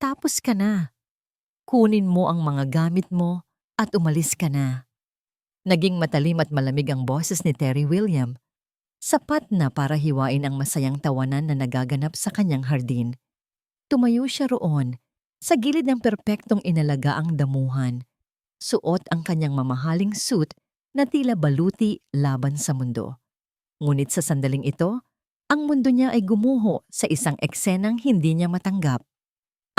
Tapos ka na. Kunin mo ang mga gamit mo at umalis ka na. Naging matalim at malamig ang boses ni Terry William. Sapat na para hiwain ang masayang tawanan na nagaganap sa kanyang hardin. Tumayo siya roon, sa gilid ng perpektong inalagaang damuhan. Suot ang kanyang mamahaling suit na tila baluti laban sa mundo. Ngunit sa sandaling ito, ang mundo niya ay gumuho sa isang eksenang hindi niya matanggap.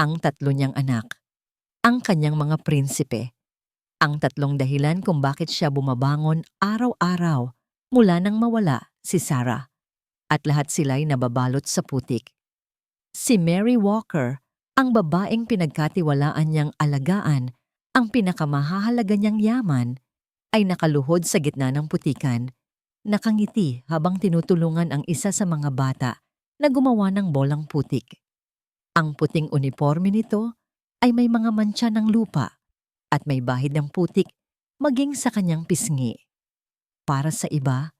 Ang tatlo niyang anak, ang kanyang mga prinsipe, ang tatlong dahilan kung bakit siya bumabangon araw-araw mula nang mawala si Sarah. At lahat sila'y nababalot sa putik. Si Mary Walker, ang babaeng pinagkatiwalaan niyang alagaan, ang pinakamahalaga niyang yaman, ay nakaluhod sa gitna ng putikan, nakangiti habang tinutulungan ang isa sa mga bata na gumawa ng bolang putik. Ang puting uniforme nito ay may mga mantsa ng lupa at may bahid ng putik maging sa kanyang pisngi. Para sa iba,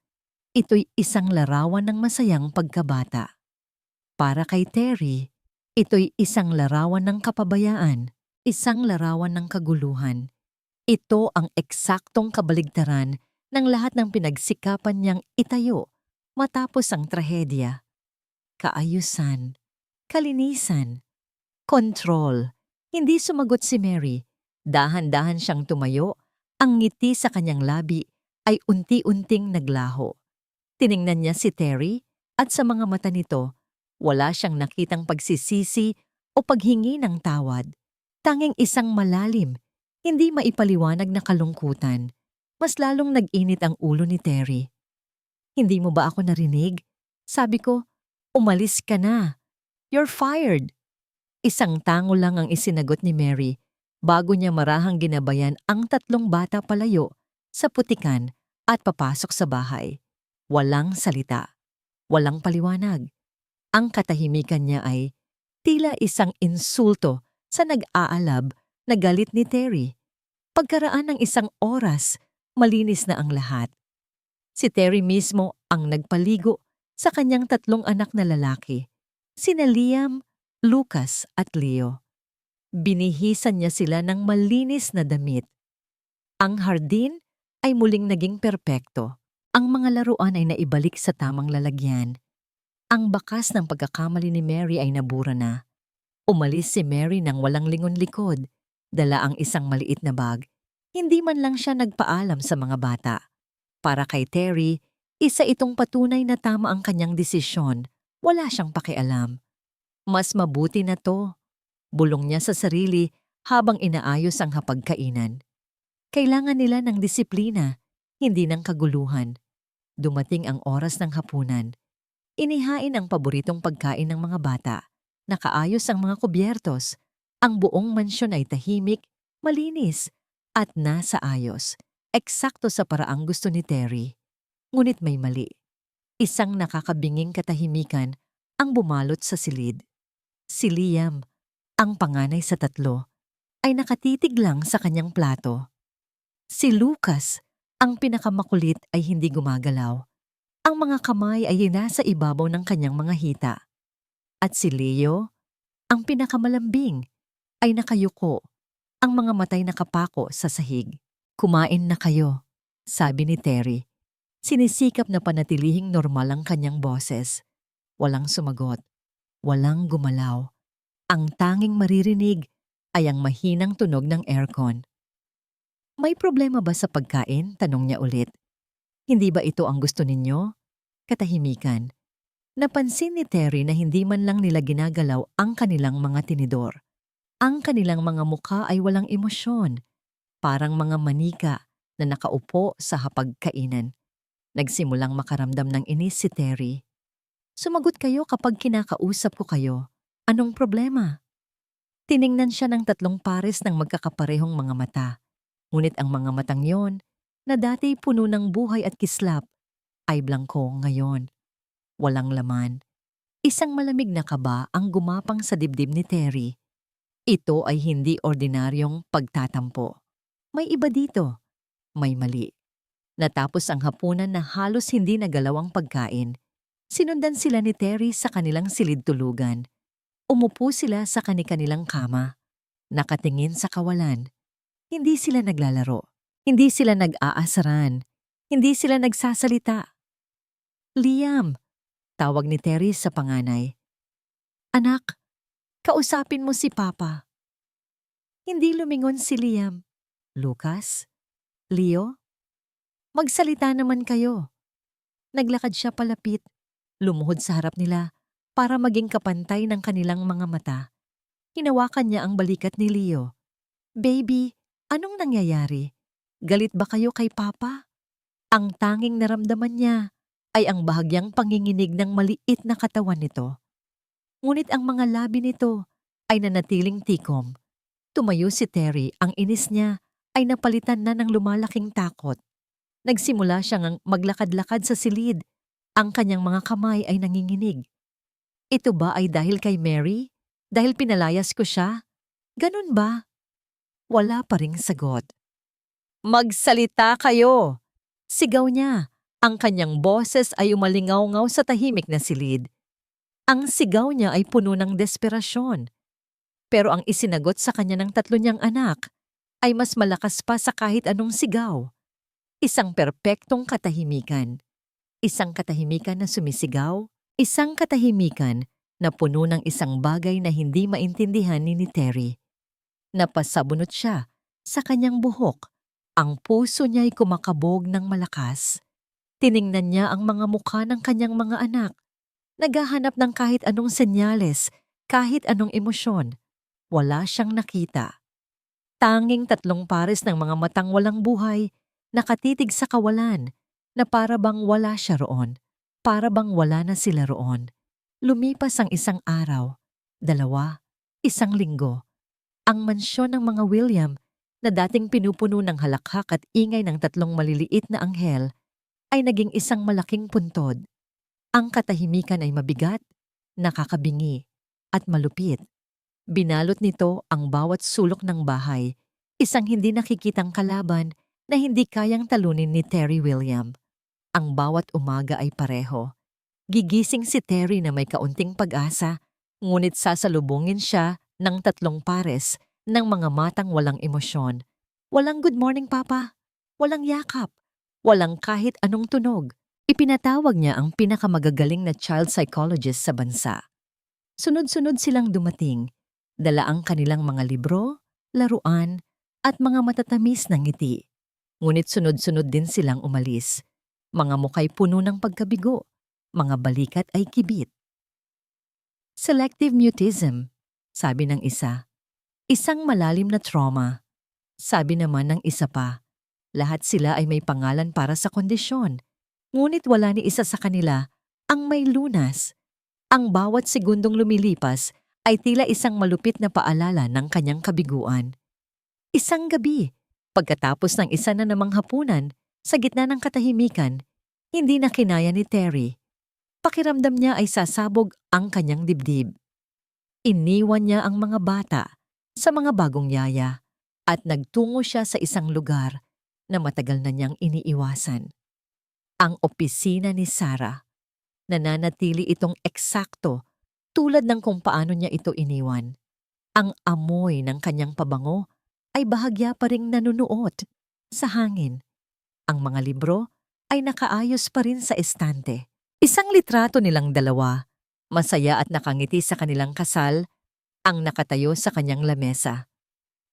ito'y isang larawan ng masayang pagkabata. Para kay Terry, ito'y isang larawan ng kapabayaan, isang larawan ng kaguluhan. Ito ang eksaktong kabaligtaran ng lahat ng pinagsikapan niyang itayo matapos ang trahedya. Kaayusan, kalinisan, kontrol. Hindi sumagot si Mary. Dahan-dahan siyang tumayo, ang ngiti sa kanyang labi ay unti-unting naglaho. Tiningnan niya si Terry at sa mga mata nito, wala siyang nakitang pagsisisi o paghingi ng tawad. Tanging isang malalim, hindi maipaliwanag na kalungkutan. Mas lalong nag-init ang ulo ni Terry. "Hindi mo ba ako narinig? Sabi ko, umalis ka na. You're fired." Isang tango lang ang isinagot ni Mary bago niya marahang ginabayan ang tatlong bata palayo sa putikan at papasok sa bahay. Walang salita, walang paliwanag. Ang katahimikan niya ay tila isang insulto sa nag-aalab na galit ni Terry. Pagkaraan ng isang oras, malinis na ang lahat. Si Terry mismo ang nagpaligo sa kanyang tatlong anak na lalaki, sina Liam, Lucas at Leo. Binihisan niya sila ng malinis na damit. Ang hardin ay muling naging perpekto. Ang mga laruan ay naibalik sa tamang lalagyan. Ang bakas ng pagkakamali ni Mary ay nabura na. Umalis si Mary nang walang lingon likod, dala ang isang maliit na bag. Hindi man lang siya nagpaalam sa mga bata. Para kay Terry, isa itong patunay na tama ang kanyang desisyon. Wala siyang pakialam. Mas mabuti na to, bulong niya sa sarili habang inaayos ang hapagkainan. Kailangan nila ng disiplina, hindi ng kaguluhan. Dumating ang oras ng hapunan. Inihain ang paboritong pagkain ng mga bata. Nakaayos ang mga kubyertos. Ang buong mansyon ay tahimik, malinis, at nasa ayos. Eksakto sa paraang gusto ni Terry. Ngunit may mali. Isang nakakabinging katahimikan ang bumalot sa silid. Si Liam, ang panganay sa tatlo, ay nakatitig lang sa kanyang plato. Si Lucas, ang pinakamakulit, ay hindi gumagalaw. Ang mga kamay ay nasa ibabaw ng kanyang mga hita. At si Leo, ang pinakamalambing, ay nakayuko, ang mga matay nakapako sa sahig. "Kumain na kayo," sabi ni Terry. Sinisikap na panatilihing normal ang kanyang boses. Walang sumagot, walang gumalaw. Ang tanging maririnig ay ang mahinang tunog ng aircon. "May problema ba sa pagkain?" tanong niya ulit. "Hindi ba ito ang gusto ninyo?" Katahimikan. Napansin ni Terry na hindi man lang nila ginagalaw ang kanilang mga tinidor. Ang kanilang mga mukha ay walang emosyon, parang mga manika na nakaupo sa hapagkainan. Nagsimulang makaramdam ng inis si Terry. "Sumagot kayo kapag kinakausap ko kayo. Anong problema?" Tiningnan siya ng tatlong pares ng magkakaparehong mga mata. Ngunit ang mga matang yon, na dati puno ng buhay at kislap, ay blangko ngayon. Walang laman. Isang malamig na kaba ang gumapang sa dibdib ni Terry. Ito ay hindi ordinaryong pagtatampo. May iba dito. May mali. Natapos ang hapunan na halos hindi nagalaw ang pagkain. Sinundan sila ni Terry sa kanilang silid tulugan. Umupo sila sa kani-kanilang kama, nakatingin sa kawalan. Hindi sila naglalaro. Hindi sila nag-aasaran. Hindi sila nagsasalita. Liam, tawag ni Terry sa panganay. Anak, kausapin mo si Papa. Hindi lumingon si Liam. Lucas? Leo? Magsalita naman kayo. Naglakad siya palapit, lumuhod sa harap nila para maging kapantay ng kanilang mga mata. Hinawakan niya ang balikat ni Leo. Baby, anong nangyayari? Galit ba kayo kay Papa? Ang tanging naramdaman niya ay ang bahagyang panginginig ng maliit na katawan nito. Ngunit ang mga labi nito ay nanatiling tikom. Tumayo si Terry, ang inis niya ay napalitan na ng lumalaking takot. Nagsimula siyang maglakad-lakad sa silid. Ang kanyang mga kamay ay nanginginig. Ito ba ay dahil kay Mary? Dahil pinalayas ko siya? Ganun ba? Wala pa ring sagot. Magsalita kayo! Sigaw niya. Ang kanyang boses ay umalingaw-ngaw sa tahimik na silid. Ang sigaw niya ay puno ng desperasyon. Pero ang isinagot sa kanya ng tatlo niyang anak ay mas malakas pa sa kahit anong sigaw. Isang perpektong katahimikan. Isang katahimikan na sumisigaw. Isang katahimikan na puno ng isang bagay na hindi maintindihan ni Terry. Napasabunot siya sa kanyang buhok. Ang puso niya ay kumakabog ng malakas. Tiningnan niya ang mga mukha ng kanyang mga anak. Naghahanap ng kahit anong senyales, kahit anong emosyon. Wala siyang nakita. Tanging tatlong pares ng mga matang walang buhay, nakatitig sa kawalan, na para bang wala siya roon. Para bang wala na sila roon. Lumipas ang isang araw, 2, 1 linggo. Ang mansyon ng mga William na dating pinupuno ng halakhak at ingay ng tatlong maliliit na anghel ay naging isang malaking puntod. Ang katahimikan ay mabigat, nakakabingi, at malupit. Binalot nito ang bawat sulok ng bahay, isang hindi nakikitang kalaban na hindi kayang talunin ni Terry William. Ang bawat umaga ay pareho. Gigising si Terry na may kaunting pag-asa, ngunit sasalubungin siya ng 3 pares ng mga matang walang emosyon. Walang good morning, Papa. Walang yakap. Walang kahit anong tunog. Ipinatawag niya ang pinakamagagaling na child psychologist sa bansa. Sunod-sunod silang dumating, dala ang kanilang mga libro, laruan, at mga matatamis na ngiti. Ngunit sunod-sunod din silang umalis. Mga mukha'y puno ng pagkabigo, mga balikat ay kibit. Selective mutism, sabi ng isa. Isang malalim na trauma. Sabi naman ng isa pa. Lahat sila ay may pangalan para sa kondisyon. Ngunit wala ni isa sa kanila ang may lunas. Ang bawat segundong lumilipas ay tila isang malupit na paalala ng kanyang kabiguan. Isang gabi, pagkatapos ng isa na namang hapunan, sa gitna ng katahimikan, hindi na kinaya ni Terry. Pakiramdam niya ay sasabog ang kanyang dibdib. Iniwan niya ang mga bata sa mga bagong yaya at nagtungo siya sa isang lugar na matagal na niyang iniiwasan. Ang opisina ni Sarah. Nananatili itong eksakto tulad ng kung paano niya ito iniwan. Ang amoy ng kanyang pabango ay bahagya pa ring nanunuot sa hangin. Ang mga libro ay nakaayos pa rin sa estante. Isang litrato nilang dalawa, masaya at nakangiti sa kanilang kasal, ang nakatayo sa kanyang lamesa.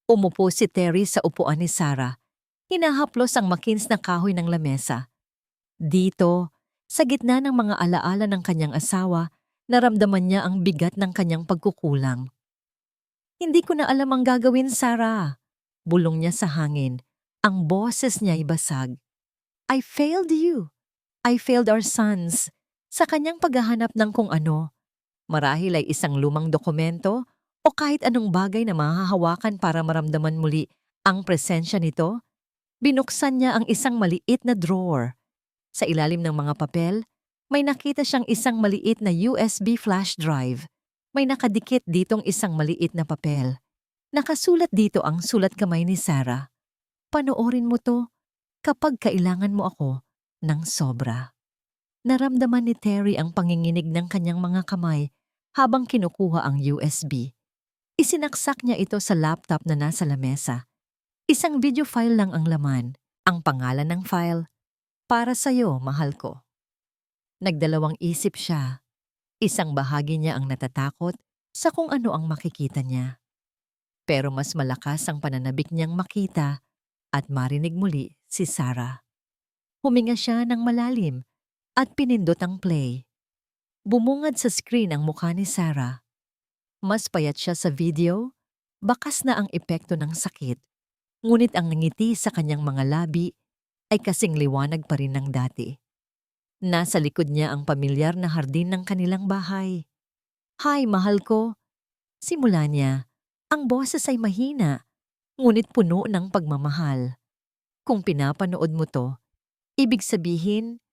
Umupo si Terry sa upuan ni Sarah. Hinahaplos ang makins na kahoy ng lamesa. Dito, sa gitna ng mga alaala ng kanyang asawa, naramdaman niya ang bigat ng kanyang pagkukulang. Hindi ko na alam ang gagawin, Sarah. Bulong niya sa hangin. Ang boses niya ay basag. I failed you. I failed our sons. Sa kanyang paghahanap ng kung ano. Marahil ay isang lumang dokumento o kahit anong bagay na mahahawakan para maramdaman muli ang presensya nito. Binuksan niya ang isang maliit na drawer. Sa ilalim ng mga papel, may nakita siyang isang maliit na USB flash drive. May nakadikit ditong isang maliit na papel. Nakasulat dito ang sulat kamay ni Sarah. Panoorin mo to kapag kailangan mo ako ng sobra. Naramdaman ni Terry ang panginginig ng kanyang mga kamay Habang kinukuha ang USB, isinaksak niya ito sa laptop na nasa lamesa. Isang video file lang ang laman. Ang pangalan ng file, "Para sa'yo, mahal ko." Nagdalawang isip siya. Isang bahagi niya ang natatakot sa kung ano ang makikita niya. Pero mas malakas ang pananabik niyang makita at marinig muli si Sarah. Huminga siya ng malalim at pinindot ang play. Bumungad sa screen ang mukha ni Sarah. Mas payat siya sa video, bakas na ang epekto ng sakit. Ngunit ang ngiti sa kanyang mga labi ay kasing liwanag pa rin ng dati. Nasa likod niya ang pamilyar na hardin ng kanilang bahay. "Hi, mahal ko." Simula niya, ang boses ay mahina, ngunit puno ng pagmamahal. Kung pinapanood mo to, ibig sabihin,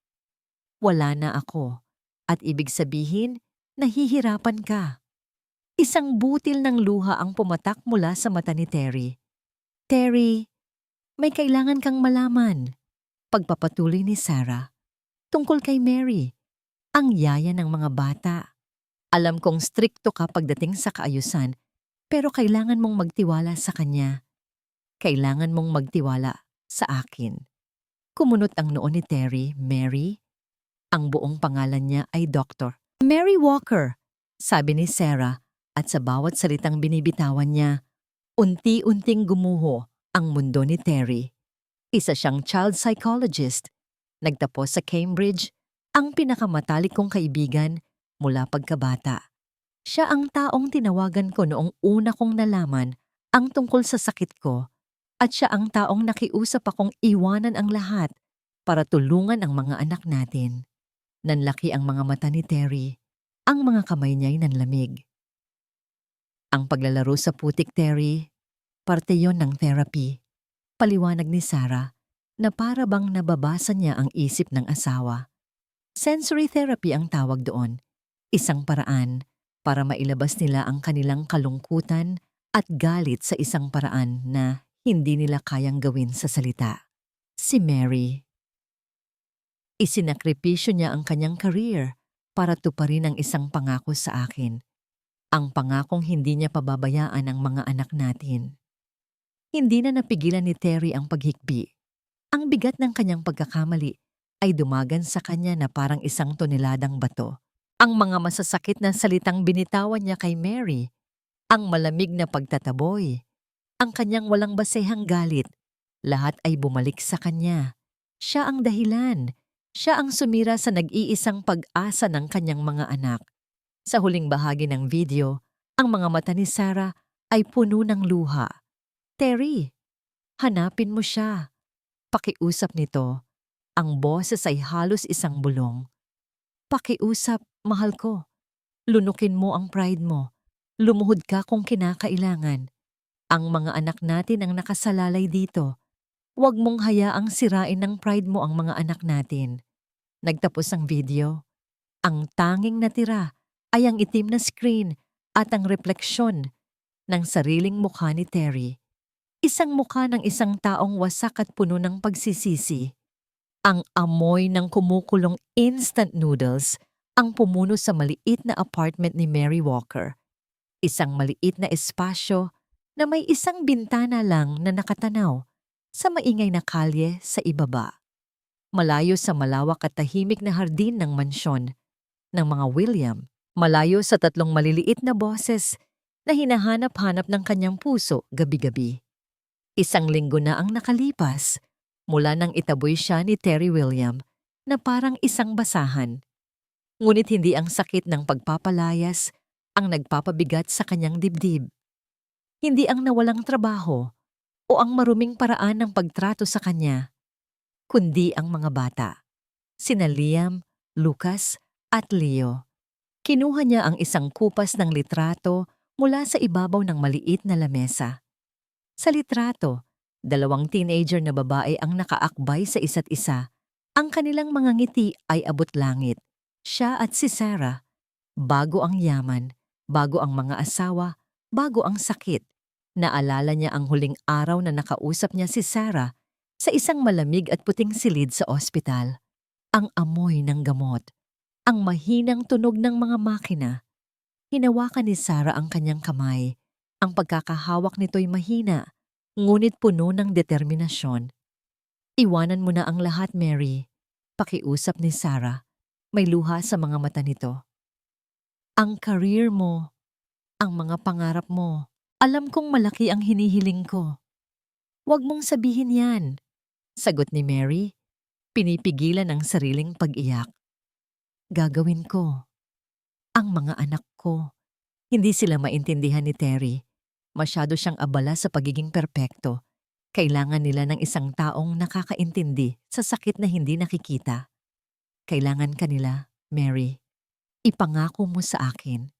wala na ako. At ibig sabihin, nahihirapan ka. Isang butil ng luha ang pumatak mula sa mata ni Terry. "Terry, may kailangan kang malaman." Pagpapatuloy ni Sarah. "Tungkol kay Mary, ang yaya ng mga bata. Alam kong strikto ka pagdating sa kaayusan, pero kailangan mong magtiwala sa kanya. Kailangan mong magtiwala sa akin." Kumunot ang noo ni Terry. "Mary?" Ang buong pangalan niya ay Dr. Mary Walker, sabi ni Sarah, at sa bawat salitang binibitawan niya, unti-unting gumuho ang mundo ni Terry. Isa siyang child psychologist. Nagtapos sa Cambridge, ang pinakamatalik kong kaibigan mula pagkabata. Siya ang taong tinawagan ko noong una kong nalaman ang tungkol sa sakit ko, at siya ang taong nakiusap akong iwanan ang lahat para tulungan ang mga anak natin. Nanlaki ang mga mata ni Terry. Ang mga kamay niya'y nanlamig. Ang paglalaro sa putik, Terry, parte yon ng therapy. Paliwanag ni Sarah na para bang nababasa niya ang isip ng asawa. Sensory therapy ang tawag doon. Isang paraan para mailabas nila ang kanilang kalungkutan at galit sa isang paraan na hindi nila kayang gawin sa salita. Si Mary, isinakripisyo niya ang kanyang career para tuparin ang isang pangako sa akin. Ang pangakong hindi niya pababayaan ang mga anak natin. Hindi na napigilan ni Terry ang paghikbi. Ang bigat ng kanyang pagkakamali ay dumagan sa kanya na parang isang toneladang bato. Ang mga masasakit na salitang binitawan niya kay Mary, ang malamig na pagtataboy, ang kanyang walang basehang galit, lahat ay bumalik sa kanya. Siya ang dahilan. Siya ang sumira sa nag-iisang pag-asa ng kanyang mga anak. Sa huling bahagi ng video, ang mga mata ni Sarah ay puno ng luha. "Terry, hanapin mo siya." Pakiusap nito. Ang boses ay halos isang bulong. "Pakiusap, mahal ko. Lunukin mo ang pride mo. Lumuhod ka kung kinakailangan. Ang mga anak natin ang nakasalalay dito. Huwag mong hayaang sirain ng pride mo ang mga anak natin." Nagtapos ang video. Ang tanging natira ay ang itim na screen at ang refleksyon ng sariling mukha ni Terry. Isang mukha ng isang taong wasak at puno ng pagsisisi. Ang amoy ng kumukulong instant noodles ang pumuno sa maliit na apartment ni Mary Walker. Isang maliit na espasyo na may isang bintana lang na nakatanaw sa maingay na kalye sa ibaba. Malayo sa malawak at tahimik na hardin ng mansyon ng mga William, malayo sa tatlong maliliit na boses na hinahanap-hanap ng kanyang puso gabi-gabi. Isang linggo na ang nakalipas mula nang itaboy siya ni Terry William na parang isang basahan. Ngunit hindi ang sakit ng pagpapalayas ang nagpapabigat sa kanyang dibdib. Hindi ang nawalang trabaho o ang maruming paraan ng pagtrato sa kanya, kundi ang mga bata. Sina Liam, Lucas at Leo. Kinuha niya ang isang kupas ng litrato mula sa ibabaw ng maliit na lamesa. Sa litrato, 2 teenager na babae ang nakaakbay sa isa't isa. Ang kanilang mga ngiti ay abot langit. Siya at si Sarah. Bago ang yaman, bago ang mga asawa, bago ang sakit. Naalala niya ang huling araw na nakausap niya si Sarah sa isang malamig at puting silid sa ospital. Ang amoy ng gamot, ang mahinang tunog ng mga makina, Hinawakan ni Sarah ang kanyang kamay. Ang pagkakahawak nito'y mahina, ngunit puno ng determinasyon. Iwanan mo na ang lahat, Mary. Pakiusap ni Sarah. May luha sa mga mata nito. Ang career mo, ang mga pangarap mo. Alam kong malaki ang hinihiling ko. Huwag mong sabihin yan, sagot ni Mary, pinipigilan ang sariling pag-iyak. Gagawin ko. Ang mga anak ko. Hindi sila maintindihan ni Terry. Masyado siyang abala sa pagiging perpekto. Kailangan nila ng isang taong nakakaintindi sa sakit na hindi nakikita. Kailangan kanila, Mary. Ipangako mo sa akin.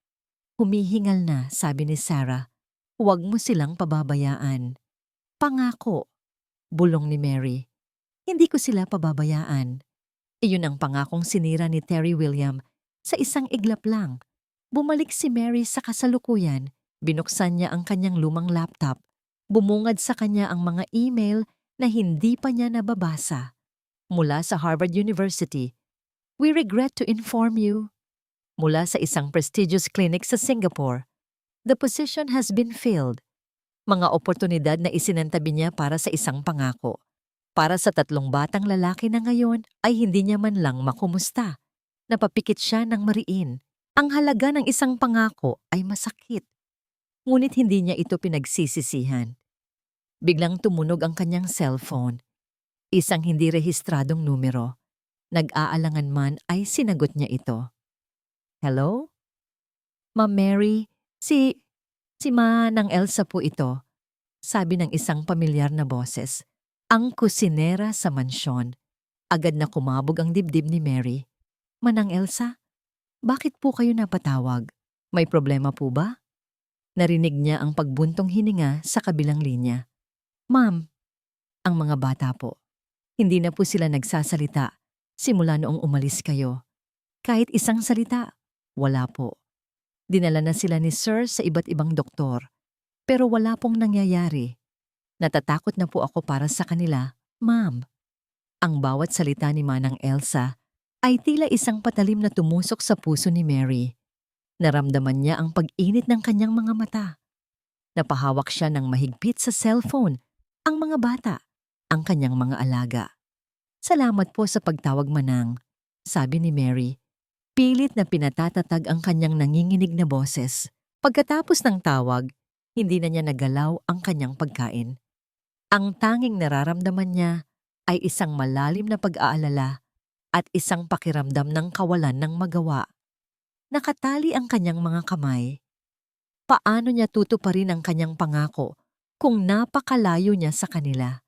Humihingal na, sabi ni Sarah. Huwag mo silang pababayaan. Pangako, bulong ni Mary. Hindi ko sila pababayaan. Iyon ang pangakong sinira ni Terry William sa isang iglap lang. Bumalik si Mary sa kasalukuyan, binuksan niya ang kanyang lumang laptop, bumungad sa kanya ang mga email na hindi pa niya nababasa. Mula sa Harvard University, "We regret to inform you." Mula sa isang prestigious clinic sa Singapore, "The position has been filled." Mga oportunidad na isinantabi niya para sa isang pangako. Para sa 3 batang lalaki na ngayon ay hindi niya man lang makumusta. Napapikit siya ng mariin. Ang halaga ng isang pangako ay masakit. Ngunit hindi niya ito pinagsisisihan. Biglang tumunog ang kanyang cellphone. Isang hindi rehistradong numero. Nag-aalangan man ay sinagot niya ito. Hello? Ma'am Mary, si Manang Elsa po ito, sabi ng isang pamilyar na boses. Ang kusinera sa mansyon. Agad na kumabog ang dibdib ni Mary. Manang Elsa, bakit po kayo napatawag? May problema po ba? Narinig niya ang pagbuntong hininga sa kabilang linya. Ma'am, ang mga bata po. Hindi na po sila nagsasalita simula noong umalis kayo. Kahit isang salita, wala po. Dinala na sila ni Sir sa iba't ibang doktor, pero wala pong nangyayari. Natatakot na po ako para sa kanila, ma'am. Ang bawat salita ni Manang Elsa ay tila isang patalim na tumusok sa puso ni Mary. Naramdaman niya ang pag-init ng kanyang mga mata. Napahawak siya ng mahigpit sa cellphone, ang mga bata, ang kanyang mga alaga. Salamat po sa pagtawag, Manang, sabi ni Mary. Pilit na pinatatatag ang kanyang nanginginig na boses. Pagkatapos ng tawag, hindi na niya nagalaw ang kanyang pagkain. Ang tanging nararamdaman niya ay isang malalim na pag-aalala at isang pakiramdam ng kawalan ng magawa. Nakatali ang kanyang mga kamay. Paano niya tutuparin ang kanyang pangako kung napakalayo niya sa kanila?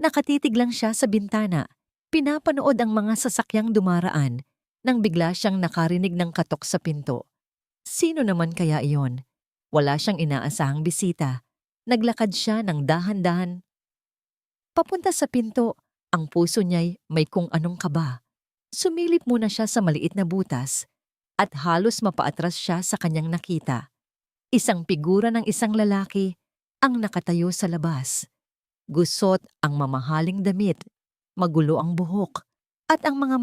Nakatitig lang siya sa bintana, pinapanood ang mga sasakyang dumaraan nang bigla siyang nakarinig ng katok sa pinto. Sino naman kaya iyon? Wala siyang inaasahang bisita. Naglakad siya ng dahan-dahan. Papunta sa pinto, ang puso niya'y may kung anong kaba. Sumilip muna siya sa maliit na butas at halos mapaatras siya sa kanyang nakita. Isang figura ng isang lalaki ang nakatayo sa labas. Gusot ang mamahaling damit, magulo ang buhok, at ang mga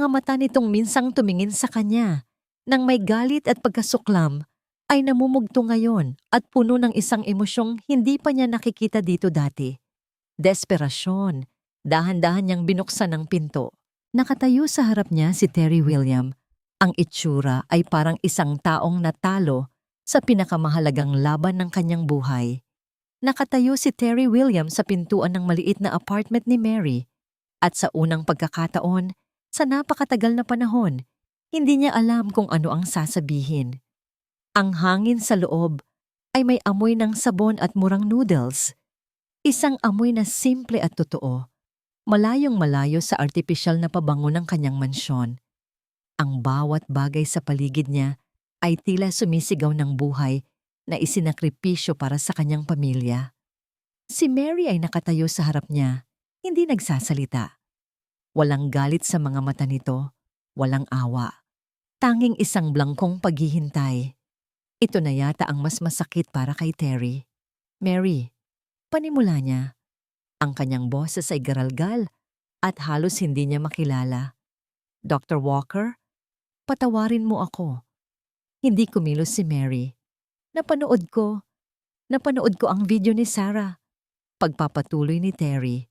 mata nitong minsang tumingin sa kanya nang may galit at pagkasuklam ay namumugto ngayon at puno ng isang emosyong hindi pa niya nakikita dito dati. Desperasyon. Dahan-dahan niyang binuksan ang pinto. Nakatayo sa harap niya si Terry William. Ang itsura ay parang isang taong natalo sa pinakamahalagang laban ng kanyang buhay. Nakatayo si Terry William sa pintuan ng maliit na apartment ni Mary. At sa unang pagkakataon, sa napakatagal na panahon, hindi niya alam kung ano ang sasabihin. Ang hangin sa loob ay may amoy ng sabon at murang noodles. Isang amoy na simple at totoo, malayong malayo sa artipisyal na pabango ng kanyang mansyon. Ang bawat bagay sa paligid niya ay tila sumisigaw ng buhay na isinakripisyo para sa kanyang pamilya. Si Mary ay nakatayo sa harap niya, hindi nagsasalita. Walang galit sa mga mata nito, walang awa. Tanging isang blangkong paghihintay. Ito na yata ang mas masakit para kay Terry. Mary, panimula niya. Ang kanyang boses ay garalgal at halos hindi niya makilala. Dr. Walker, patawarin mo ako. Hindi kumilos si Mary. Napanood ko. Napanood ko ang video ni Sarah. Pagpapatuloy ni Terry.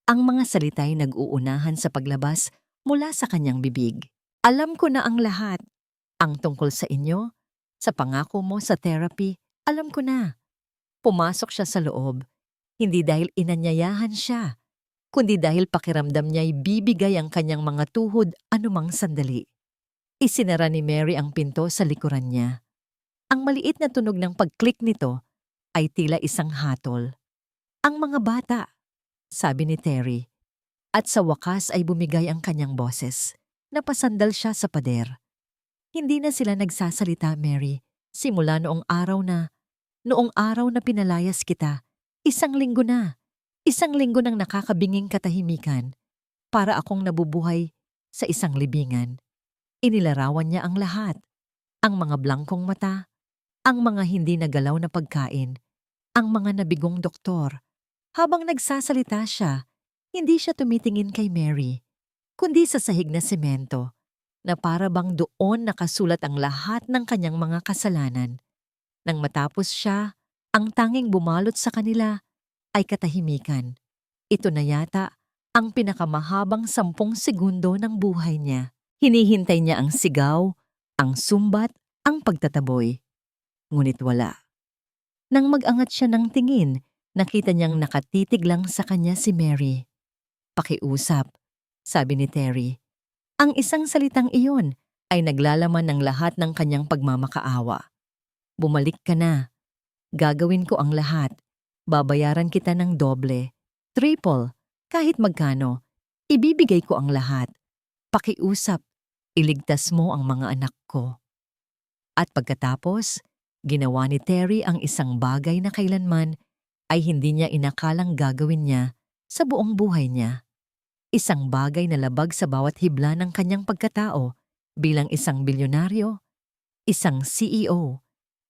Ang mga salita'y nag-uunahan sa paglabas mula sa kanyang bibig. Alam ko na ang lahat. Ang tungkol sa inyo, sa pangako mo sa therapy, alam ko na. Pumasok siya sa loob, hindi dahil inanyayahan siya, kundi dahil pakiramdam niya'y bibigay ang kanyang mga tuhod anumang sandali. Isinara ni Mary ang pinto sa likuran niya. Ang maliit na tunog ng pag-click nito ay tila isang hatol. Ang mga bata, sabi ni Terry. At sa wakas ay bumigay ang kanyang boses. Napasandal siya sa pader. Hindi na sila nagsasalita, Mary, simula noong araw na pinalayas kita. Isang linggo na. Isang linggo ng nakakabinging katahimikan. Para akong nabubuhay sa isang libingan. Inilarawan niya ang lahat. Ang mga blangkong mata, ang mga hindi nagalaw na pagkain, ang mga nabigong doktor. Habang nagsasalita siya, hindi siya tumitingin kay Mary, kundi sa sahig na semento, na para bang doon nakasulat ang lahat ng kanyang mga kasalanan. Nang matapos siya, ang tanging bumalot sa kanila ay katahimikan. Ito na yata ang pinakamahabang 10 segundo ng buhay niya. Hinihintay niya ang sigaw, ang sumbat, ang pagtataboy. Ngunit wala. Nang mag-angat siya ng tingin, nakita niyang nakatitig lang sa kanya si Mary. Pakiusap, sabi ni Terry. Ang isang salitang iyon ay naglalaman ng lahat ng kanyang pagmamakaawa. Bumalik ka na. Gagawin ko ang lahat. Babayaran kita ng doble, triple, kahit magkano. Ibibigay ko ang lahat. Pakiusap, iligtas mo ang mga anak ko. At pagkatapos, ginawa ni Terry ang isang bagay na kailanman ay hindi niya inakalang gagawin niya sa buong buhay niya. Isang bagay na labag sa bawat hibla ng kanyang pagkatao bilang isang bilyonaryo, isang CEO,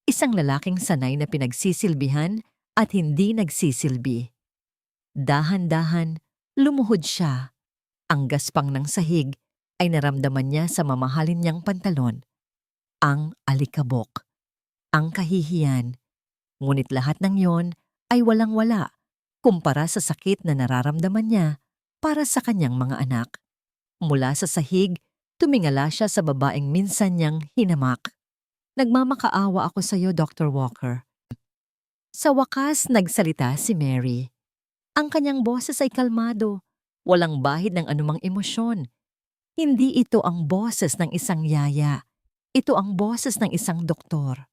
isang lalaking sanay na pinagsisilbihan at hindi nagsisilbi. Dahan-dahan, lumuhod siya. Ang gaspang ng sahig ay naramdaman niya sa mamahalin niyang pantalon. Ang alikabok, ang kahihiyan. Ngunit lahat ng yon ay walang-wala kumpara sa sakit na nararamdaman niya para sa kanyang mga anak. Mula sa sahig, tumingala siya sa babaeng minsan niyang hinamak. Nagmamakaawa ako sa iyo, Dr. Walker. Sa wakas, nagsalita si Mary. Ang kanyang boses ay kalmado, walang bahid ng anumang emosyon. Hindi ito ang boses ng isang yaya. Ito ang boses ng isang doktor.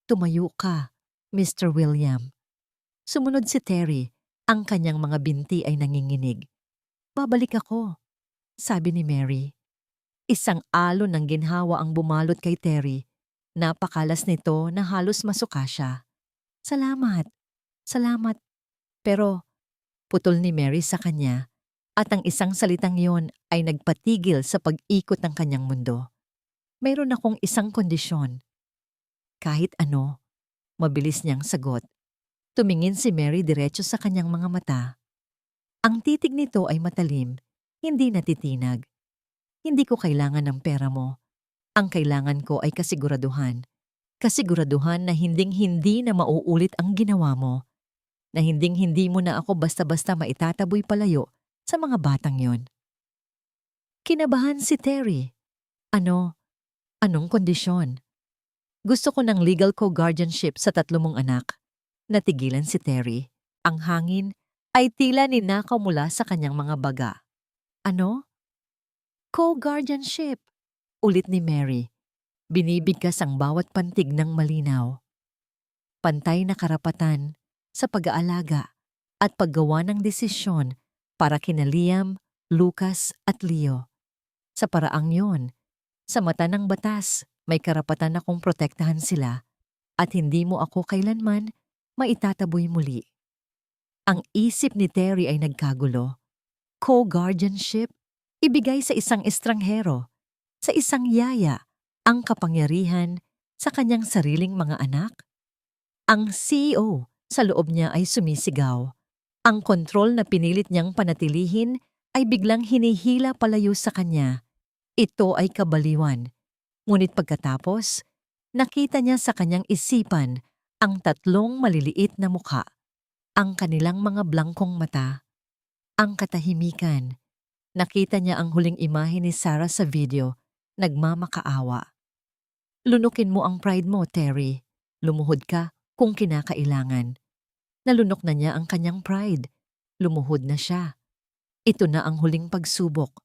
Tumayo ka, Mr. William. Sumunod si Terry, ang kanyang mga binti ay nanginginig. Babalik ako, sabi ni Mary. Isang alon ng ginhawa ang bumalot kay Terry. Napakalas nito na halos masuka siya. Salamat, salamat. Pero putol ni Mary sa kanya at ang isang salitang yon ay nagpatigil sa pag-ikot ng kanyang mundo. Mayroon akong isang kondisyon. Kahit ano, mabilis niyang sagot. Tumingin si Mary diretso sa kanyang mga mata. Ang titig nito ay matalim, hindi natitinag. Hindi ko kailangan ng pera mo. Ang kailangan ko ay kasiguraduhan. Kasiguraduhan na hinding-hindi na mauulit ang ginawa mo. Na hinding-hindi mo na ako basta-basta maitataboy palayo sa mga batang yon. Kinabahan si Terry. Anong kondisyon? Gusto ko ng legal co-guardianship sa 3 mong anak. Natigilan si Terry. Ang hangin ay tila ninakaw mula sa kanyang mga baga. Ano? Co-guardianship, ulit ni Mary. Binibigkas ang bawat pantig ng malinaw. Pantay na karapatan sa pag-aalaga at paggawa ng desisyon para kina Liam, Lucas at Leo. Sa paraang yon, sa mata ng batas, may karapatan akong protektahan sila at hindi mo ako kailanman maitataboy muli. Ang isip ni Terry ay nagkagulo. Co-guardianship, ibigay sa isang estranghero, sa isang yaya, ang kapangyarihan sa kanyang sariling mga anak? Ang CEO sa loob niya ay sumisigaw. Ang kontrol na pinilit niyang panatilihin ay biglang hinihila palayo sa kanya. Ito ay kabaliwan. Ngunit pagkatapos, Nakita niya sa kanyang isipan ang tatlong maliliit na mukha, ang kanilang mga blangkong mata, ang katahimikan. Nakita niya ang huling imahe ni Sarah sa video, nagmamakaawa. Lunukin mo ang pride mo, Terry. Lumuhod ka kung kinakailangan. Nalunok na niya ang kanyang pride. Lumuhod na siya. Ito na ang huling pagsubok,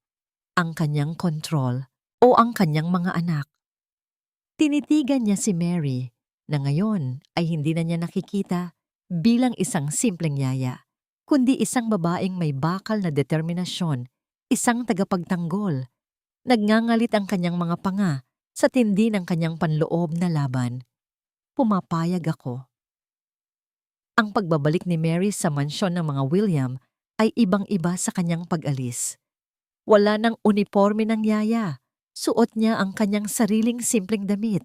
ang kanyang control o ang kanyang mga anak. Tinitigan niya si Mary na ngayon ay hindi na niya nakikita bilang isang simpleng yaya, kundi isang babaeng may bakal na determinasyon, isang tagapagtanggol. Nagngangalit ang kanyang mga panga sa tindi ng kanyang panloob na laban. Pumapayag ako. Ang pagbabalik ni Mary sa mansyon ng mga William ay ibang-iba sa kanyang pag-alis. Wala ng uniforme ng yaya. Suot niya ang kanyang sariling simpleng damit.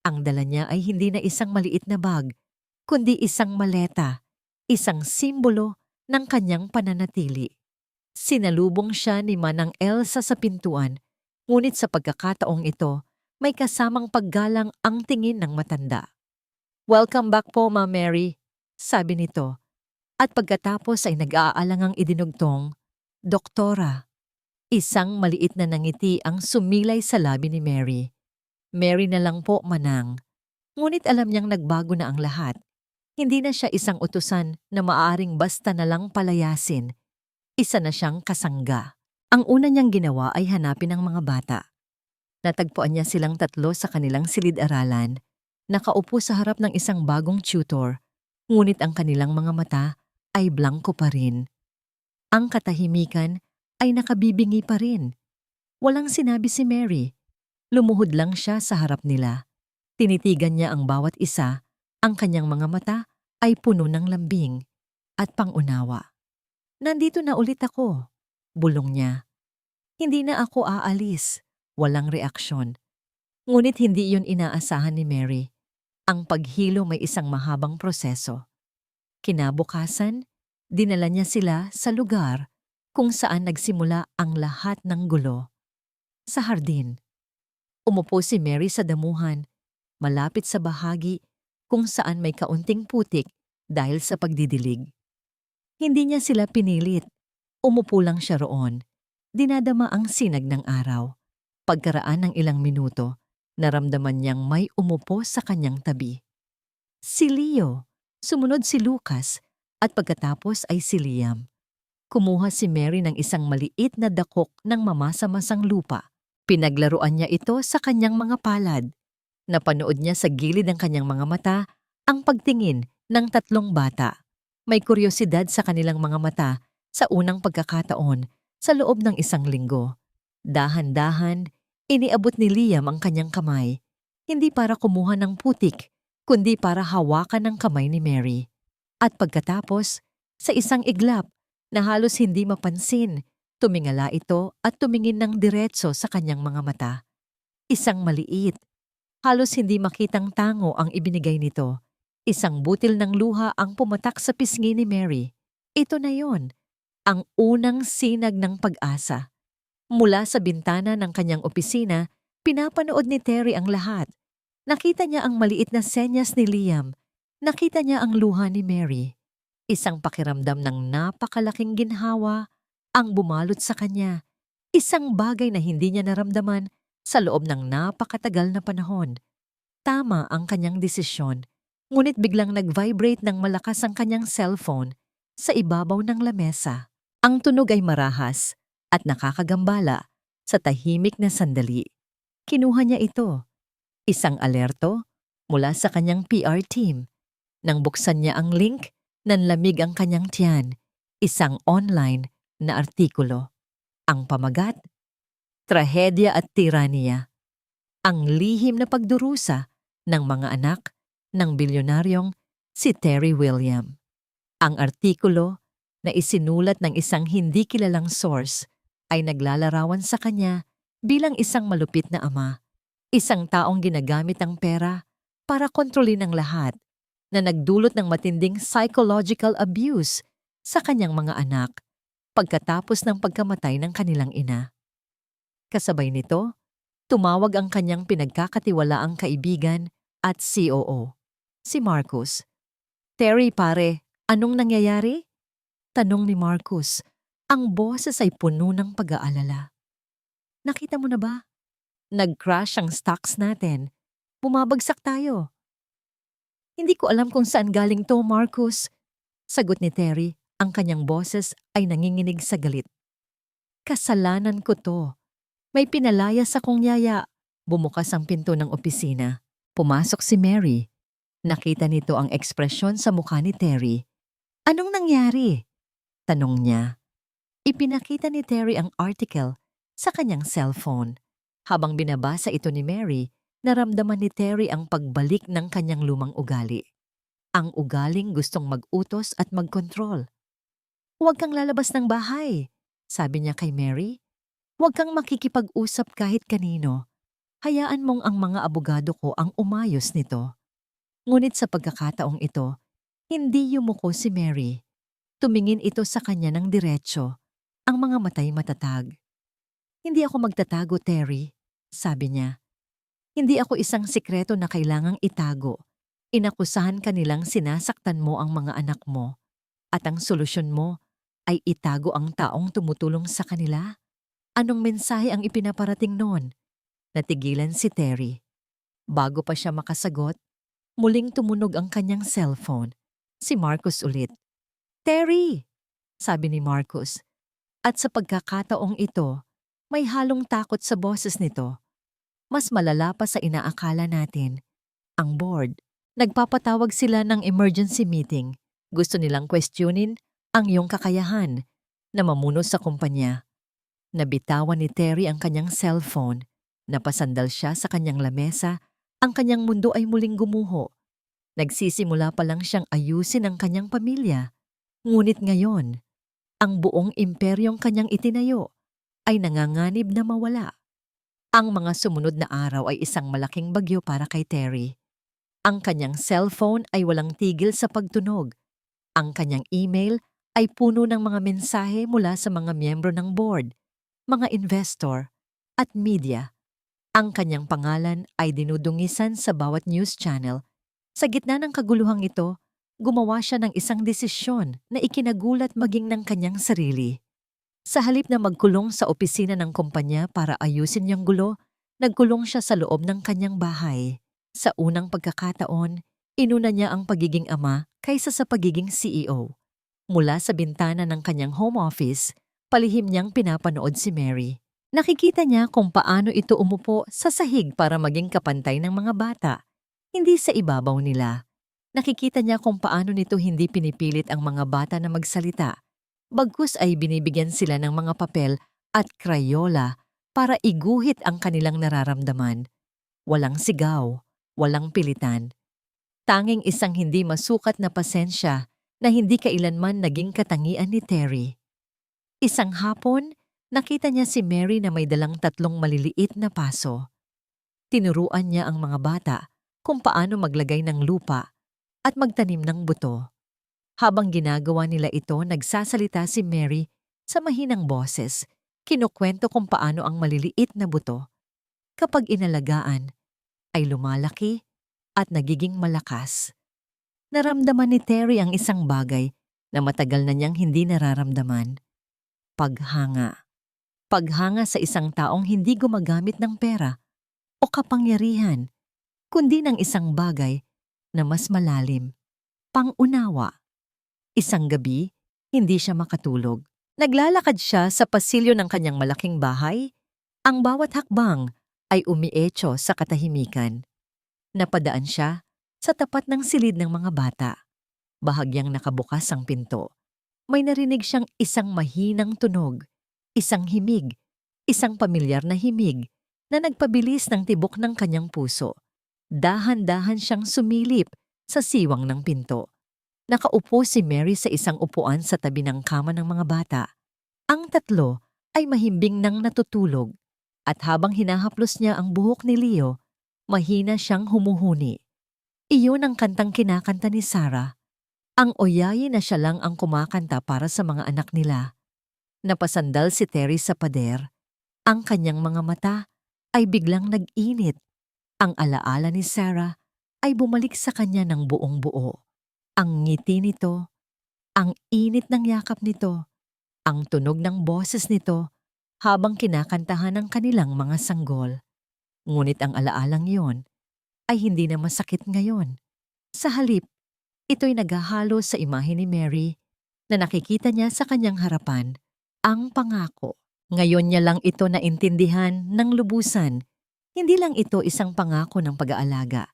Ang dala niya ay hindi na isang maliit na bag, kundi isang maleta, isang simbolo ng kanyang pananatili. Sinalubong siya ni Manang Elsa sa pintuan, ngunit sa pagkakataong ito, may kasamang paggalang ang tingin ng matanda. "Welcome back po, Ma Mary," sabi nito. At pagkatapos ay nag-aalangang idinugtong, "Doktora." Isang maliit na nangiti ang sumilay sa labi ni Mary. "Mary na lang po, Manang." Ngunit alam niyang nagbago na ang lahat. Hindi na siya isang utusan na maaaring basta na lang palayasin. Isa na siyang kasangga. Ang una niyang ginawa ay hanapin ang mga bata. Natagpuan niya silang tatlo sa kanilang silid-aralan, nakaupo sa harap ng isang bagong tutor, ngunit ang kanilang mga mata ay blanko pa rin. Ang katahimikan ay nakabibingi pa rin. Walang sinabi si Mary. Lumuhod lang siya sa harap nila. Tinitigan niya ang bawat isa, ang kanyang mga mata ay puno ng lambing at pangunawa. "Nandito na ulit ako," bulong niya. "Hindi na ako aalis." Walang reaksyon. Ngunit hindi iyon inaasahan ni Mary. Ang paghilo may isang mahabang proseso. Kinabukasan, dinala niya sila sa lugar kung saan nagsimula ang lahat ng gulo. Sa hardin. Umupo si Mary sa damuhan, malapit sa bahagi kung saan may kaunting putik dahil sa pagdidilig. Hindi niya sila pinilit. Umupo lang siya roon. Dinadama ang sinag ng araw. Pagkaraan ng ilang minuto, naramdaman niyang may umupo sa kanyang tabi. Si Leo, sumunod si Lucas, at pagkatapos ay si Liam. Kumuha si Mary ng isang maliit na dakok ng mamasa-masang lupa. Pinaglaruan niya ito sa kanyang mga palad. Napanood niya sa gilid ng kanyang mga mata ang pagtingin ng tatlong bata. May kuryosidad sa kanilang mga mata sa unang pagkakataon sa loob ng isang linggo. Dahan-dahan, iniabot ni Liam ang kanyang kamay, hindi para kumuha ng putik, kundi para hawakan ang kamay ni Mary. At pagkatapos, sa isang iglap na halos hindi mapansin, tumingala ito at tumingin ng diretso sa kanyang mga mata. Isang maliit, halos hindi makitang tango ang ibinigay nito. Isang butil ng luha ang pumatak sa pisngi ni Mary. Ito na yon, ang unang sinag ng pag-asa. Mula sa bintana ng kanyang opisina, pinapanood ni Terry ang lahat. Nakita niya ang maliit na senyas ni Liam. Nakita niya ang luha ni Mary. Isang pakiramdam ng napakalaking ginhawa ang bumalot sa kanya. Isang bagay na hindi niya naramdaman sa loob ng napakatagal na panahon. Tama ang kanyang desisyon, ngunit biglang nag-vibrate ng malakas ang kanyang cellphone sa ibabaw ng lamesa. Ang tunog ay marahas at nakakagambala sa tahimik na sandali. Kinuha niya ito, isang alerto mula sa kanyang PR team. Nang buksan niya ang link, nanlamig ang kanyang tiyan, isang online na artikulo. Ang pamagat, trahedya at tiraniya. Ang lihim na pagdurusa ng mga anak ng bilyonaryong si Terry William. Ang artikulo na isinulat ng isang hindi kilalang source ay naglalarawan sa kanya bilang isang malupit na ama, isang taong ginagamit ang pera para kontrolin ang lahat, na nagdulot ng matinding psychological abuse sa kanyang mga anak pagkatapos ng pagkamatay ng kanilang ina. Kasabay nito, Tumawag ang kanyang pinagkakatiwalaang kaibigan at COO, si Marcus. "Terry pare, anong nangyayari?" Tanong ni Marcus. Ang boses ay puno ng pag-aalala. "Nakita mo na ba? Nag-crash ang stocks natin. Bumabagsak tayo." "Hindi ko alam kung saan galing to, Marcus." Sagot ni Terry, ang kanyang boses ay nanginginig sa galit. "Kasalanan ko to. May pinalayas akong yaya." Bumukas ang pinto ng opisina. Pumasok si Mary. Nakita nito ang ekspresyon sa mukha ni Terry. "Anong nangyari?" Tanong niya. Ipinakita ni Terry ang article sa kanyang cellphone. Habang binabasa ito ni Mary, naramdaman ni Terry ang pagbalik ng kanyang lumang ugali. Ang ugaling gustong mag-utos at mag-control. "Huwag kang lalabas ng bahay," sabi niya kay Mary. "Huwag kang makikipag-usap kahit kanino. Hayaan mong ang mga abogado ko ang umayos nito." Ngunit sa pagkakataong ito, hindi yumuko si Mary. Tumingin ito sa kanya ng diretsyo, ang mga matay matatag. "Hindi ako magtatago, Terry," sabi niya. "Hindi ako isang sikreto na kailangang itago. Inakusahan ka nilang sinasaktan mo ang mga anak mo, at ang solusyon mo ay itago ang taong tumutulong sa kanila? Anong mensahe ang ipinaparating noon?" Natigilan si Terry. Bago pa siya makasagot, muling tumunog ang kanyang cellphone. Si Marcus ulit. "Terry!" sabi ni Marcus. At sa pagkakataong ito, may halong takot sa boses nito. Mas malala pa sa inaakala natin. Ang board, nagpapatawag sila ng emergency meeting. Gusto nilang questionin ang iyong kakayahan na mamuno sa kumpanya. Nabitawan ni Terry ang kanyang cellphone. Napasandal siya sa kanyang lamesa. Ang kanyang mundo ay muling gumuho. Nagsisimula pa lang siyang ayusin ang kanyang pamilya. Ngunit ngayon, ang buong imperyong kanyang itinayo ay nanganganib na mawala. Ang mga sumunod na araw ay isang malaking bagyo para kay Terry. Ang kanyang cellphone ay walang tigil sa pagtunog. Ang kanyang email ay puno ng mga mensahe mula sa mga miyembro ng board, mga investor, at media. Ang kanyang pangalan ay dinudungisan sa bawat news channel. Sa gitna ng kaguluhang ito, gumawa siya ng isang desisyon na ikinagulat maging ng kanyang sarili. Sa halip na magkulong sa opisina ng kumpanya para ayusin niyang gulo, nagkulong siya sa loob ng kanyang bahay. Sa unang pagkakataon, inuna niya ang pagiging ama kaysa sa pagiging CEO. Mula sa bintana ng kanyang home office, palihim niyang pinapanood si Mary. Nakikita niya kung paano ito umupo sa sahig para maging kapantay ng mga bata, hindi sa ibabaw nila. Nakikita niya kung paano nito hindi pinipilit ang mga bata na magsalita. Bagkus ay binibigyan sila ng mga papel at krayola para iguhit ang kanilang nararamdaman. Walang sigaw, walang pilitan. Tanging isang hindi masukat na pasensya na hindi kailanman naging katangian ni Terry. Isang hapon, nakita niya si Mary na may dalang 3 maliliit na paso. Tinuruan niya ang mga bata kung paano maglagay ng lupa at magtanim ng buto. Habang ginagawa nila ito, nagsasalita si Mary sa mahinang boses. Kinukwento kung paano ang maliliit na buto, kapag inalagaan, ay lumalaki at nagiging malakas. Naramdaman ni Terry ang isang bagay na matagal na niyang hindi nararamdaman. Paghanga. Paghanga sa isang taong hindi gumagamit ng pera o kapangyarihan, kundi ng isang bagay na mas malalim. Pangunawa. Isang gabi, hindi siya makatulog. Naglalakad siya sa pasilyo ng kanyang malaking bahay. Ang bawat hakbang ay umietso sa katahimikan. Napadaan siya sa tapat ng silid ng mga bata. Bahagyang nakabukas ang pinto. May narinig siyang isang mahinang tunog, isang himig, isang pamilyar na himig na nagpabilis ng tibok ng kanyang puso. Dahan-dahan siyang sumilip sa siwang ng pinto. Nakaupo si Mary sa isang upuan sa tabi ng kama ng mga bata. Ang 3 ay mahimbing nang natutulog at habang hinahaplos niya ang buhok ni Leo, mahina siyang humuhuni. Iyon ang kantang kinakanta ni Sarah. Ang oyayi na siya lang ang kumakanta para sa mga anak nila. Napasandal si Terry sa pader. Ang kanyang mga mata ay biglang nag-init. Ang alaala ni Sarah ay bumalik sa kanya ng buong buo. Ang ngiti nito, ang init ng yakap nito, ang tunog ng boses nito habang kinakantahan ng kanilang mga sanggol. Ngunit ang alaalang yon ay hindi na masakit ngayon. Sa halip, ito'y naghahalo sa imahe ni Mary na nakikita niya sa kanyang harapan, ang pangako. Ngayon niya lang ito naintindihan ng lubusan. Hindi lang ito isang pangako ng pag-aalaga.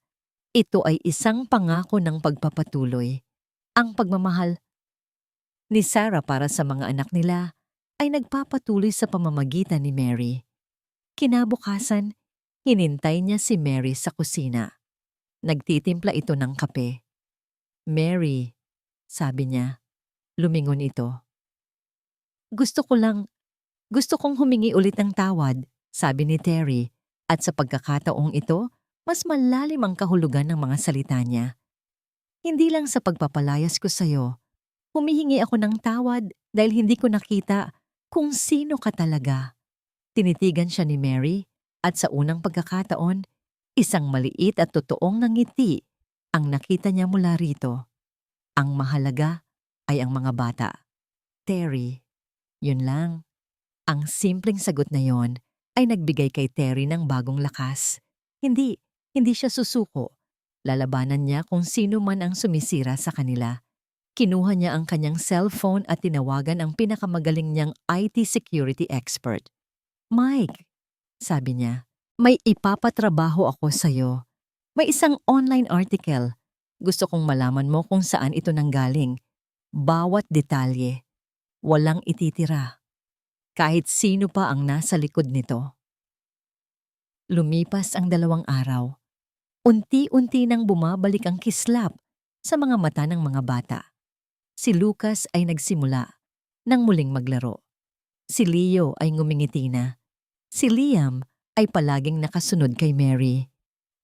Ito ay isang pangako ng pagpapatuloy. Ang pagmamahal ni Sarah para sa mga anak nila ay nagpapatuloy sa pamamagitan ni Mary. Kinabukasan, hinintay niya si Mary sa kusina. Nagtitimpla ito ng kape. "Mary," sabi niya, lumingon ito. Gusto kong humingi ulit ng tawad," sabi ni Terry, at sa pagkakataong ito, mas malalim ang kahulugan ng mga salita niya. "Hindi lang sa pagpapalayas ko sa'yo. Humihingi ako ng tawad dahil hindi ko nakita kung sino ka talaga." Tinitigan siya ni Mary at sa unang pagkakataon, isang maliit at totoong ngiti ang nakita niya mula rito. Ang mahalaga ay ang mga bata. "Terry," yun lang. Ang simpleng sagot na yon ay nagbigay kay Terry ng bagong lakas. Hindi siya susuko. Lalabanan niya kung sino man ang sumisira sa kanila. Kinuha niya ang kanyang cellphone at tinawagan ang pinakamagaling niyang IT security expert. "Mike," sabi niya, "may ipapatrabaho ako sa'yo. May isang online article. Gusto kong malaman mo kung saan ito nanggaling. Bawat detalye. Walang ititira. Kahit sino pa ang nasa likod nito." Lumipas ang 2 araw. Unti-unti nang bumabalik ang kislap sa mga mata ng mga bata. Si Lucas ay nagsimula nang muling maglaro. Si Leo ay ngumingiti na. Si Liam ay palaging nakasunod kay Mary.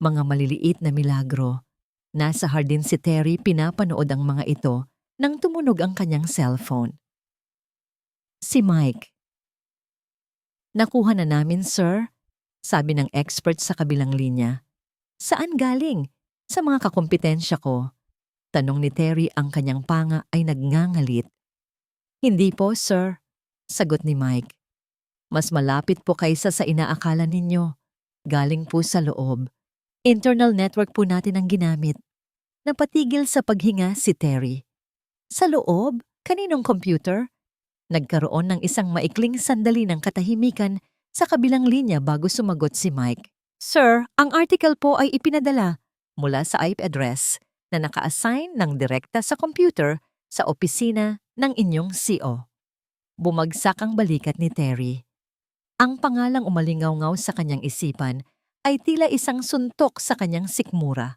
Mga maliliit na milagro. Nasa hardin si Terry, pinapanood ang mga ito nang tumunog ang kanyang cellphone. Si Mike. "Nakuha na namin, sir," sabi ng expert sa kabilang linya. "Saan galing?" "Sa mga kakumpetensya ko." Tanong ni Terry, ang kanyang panga ay nagngangalit. "Hindi po, sir," sagot ni Mike. "Mas malapit po kaysa sa inaakala ninyo. Galing po sa loob. Internal network po natin ang ginamit." Napatigil sa paghinga si Terry. "Sa loob? Kaninong computer?" Nagkaroon ng isang maikling sandali ng katahimikan sa kabilang linya bago sumagot si Mike. "Sir, ang article po ay ipinadala mula sa IP address na naka-assign ng direkta sa computer sa opisina ng inyong CO." Bumagsak ang balikat ni Terry. Ang pangalang umalingaw-ngaw sa kanyang isipan ay tila isang suntok sa kanyang sikmura.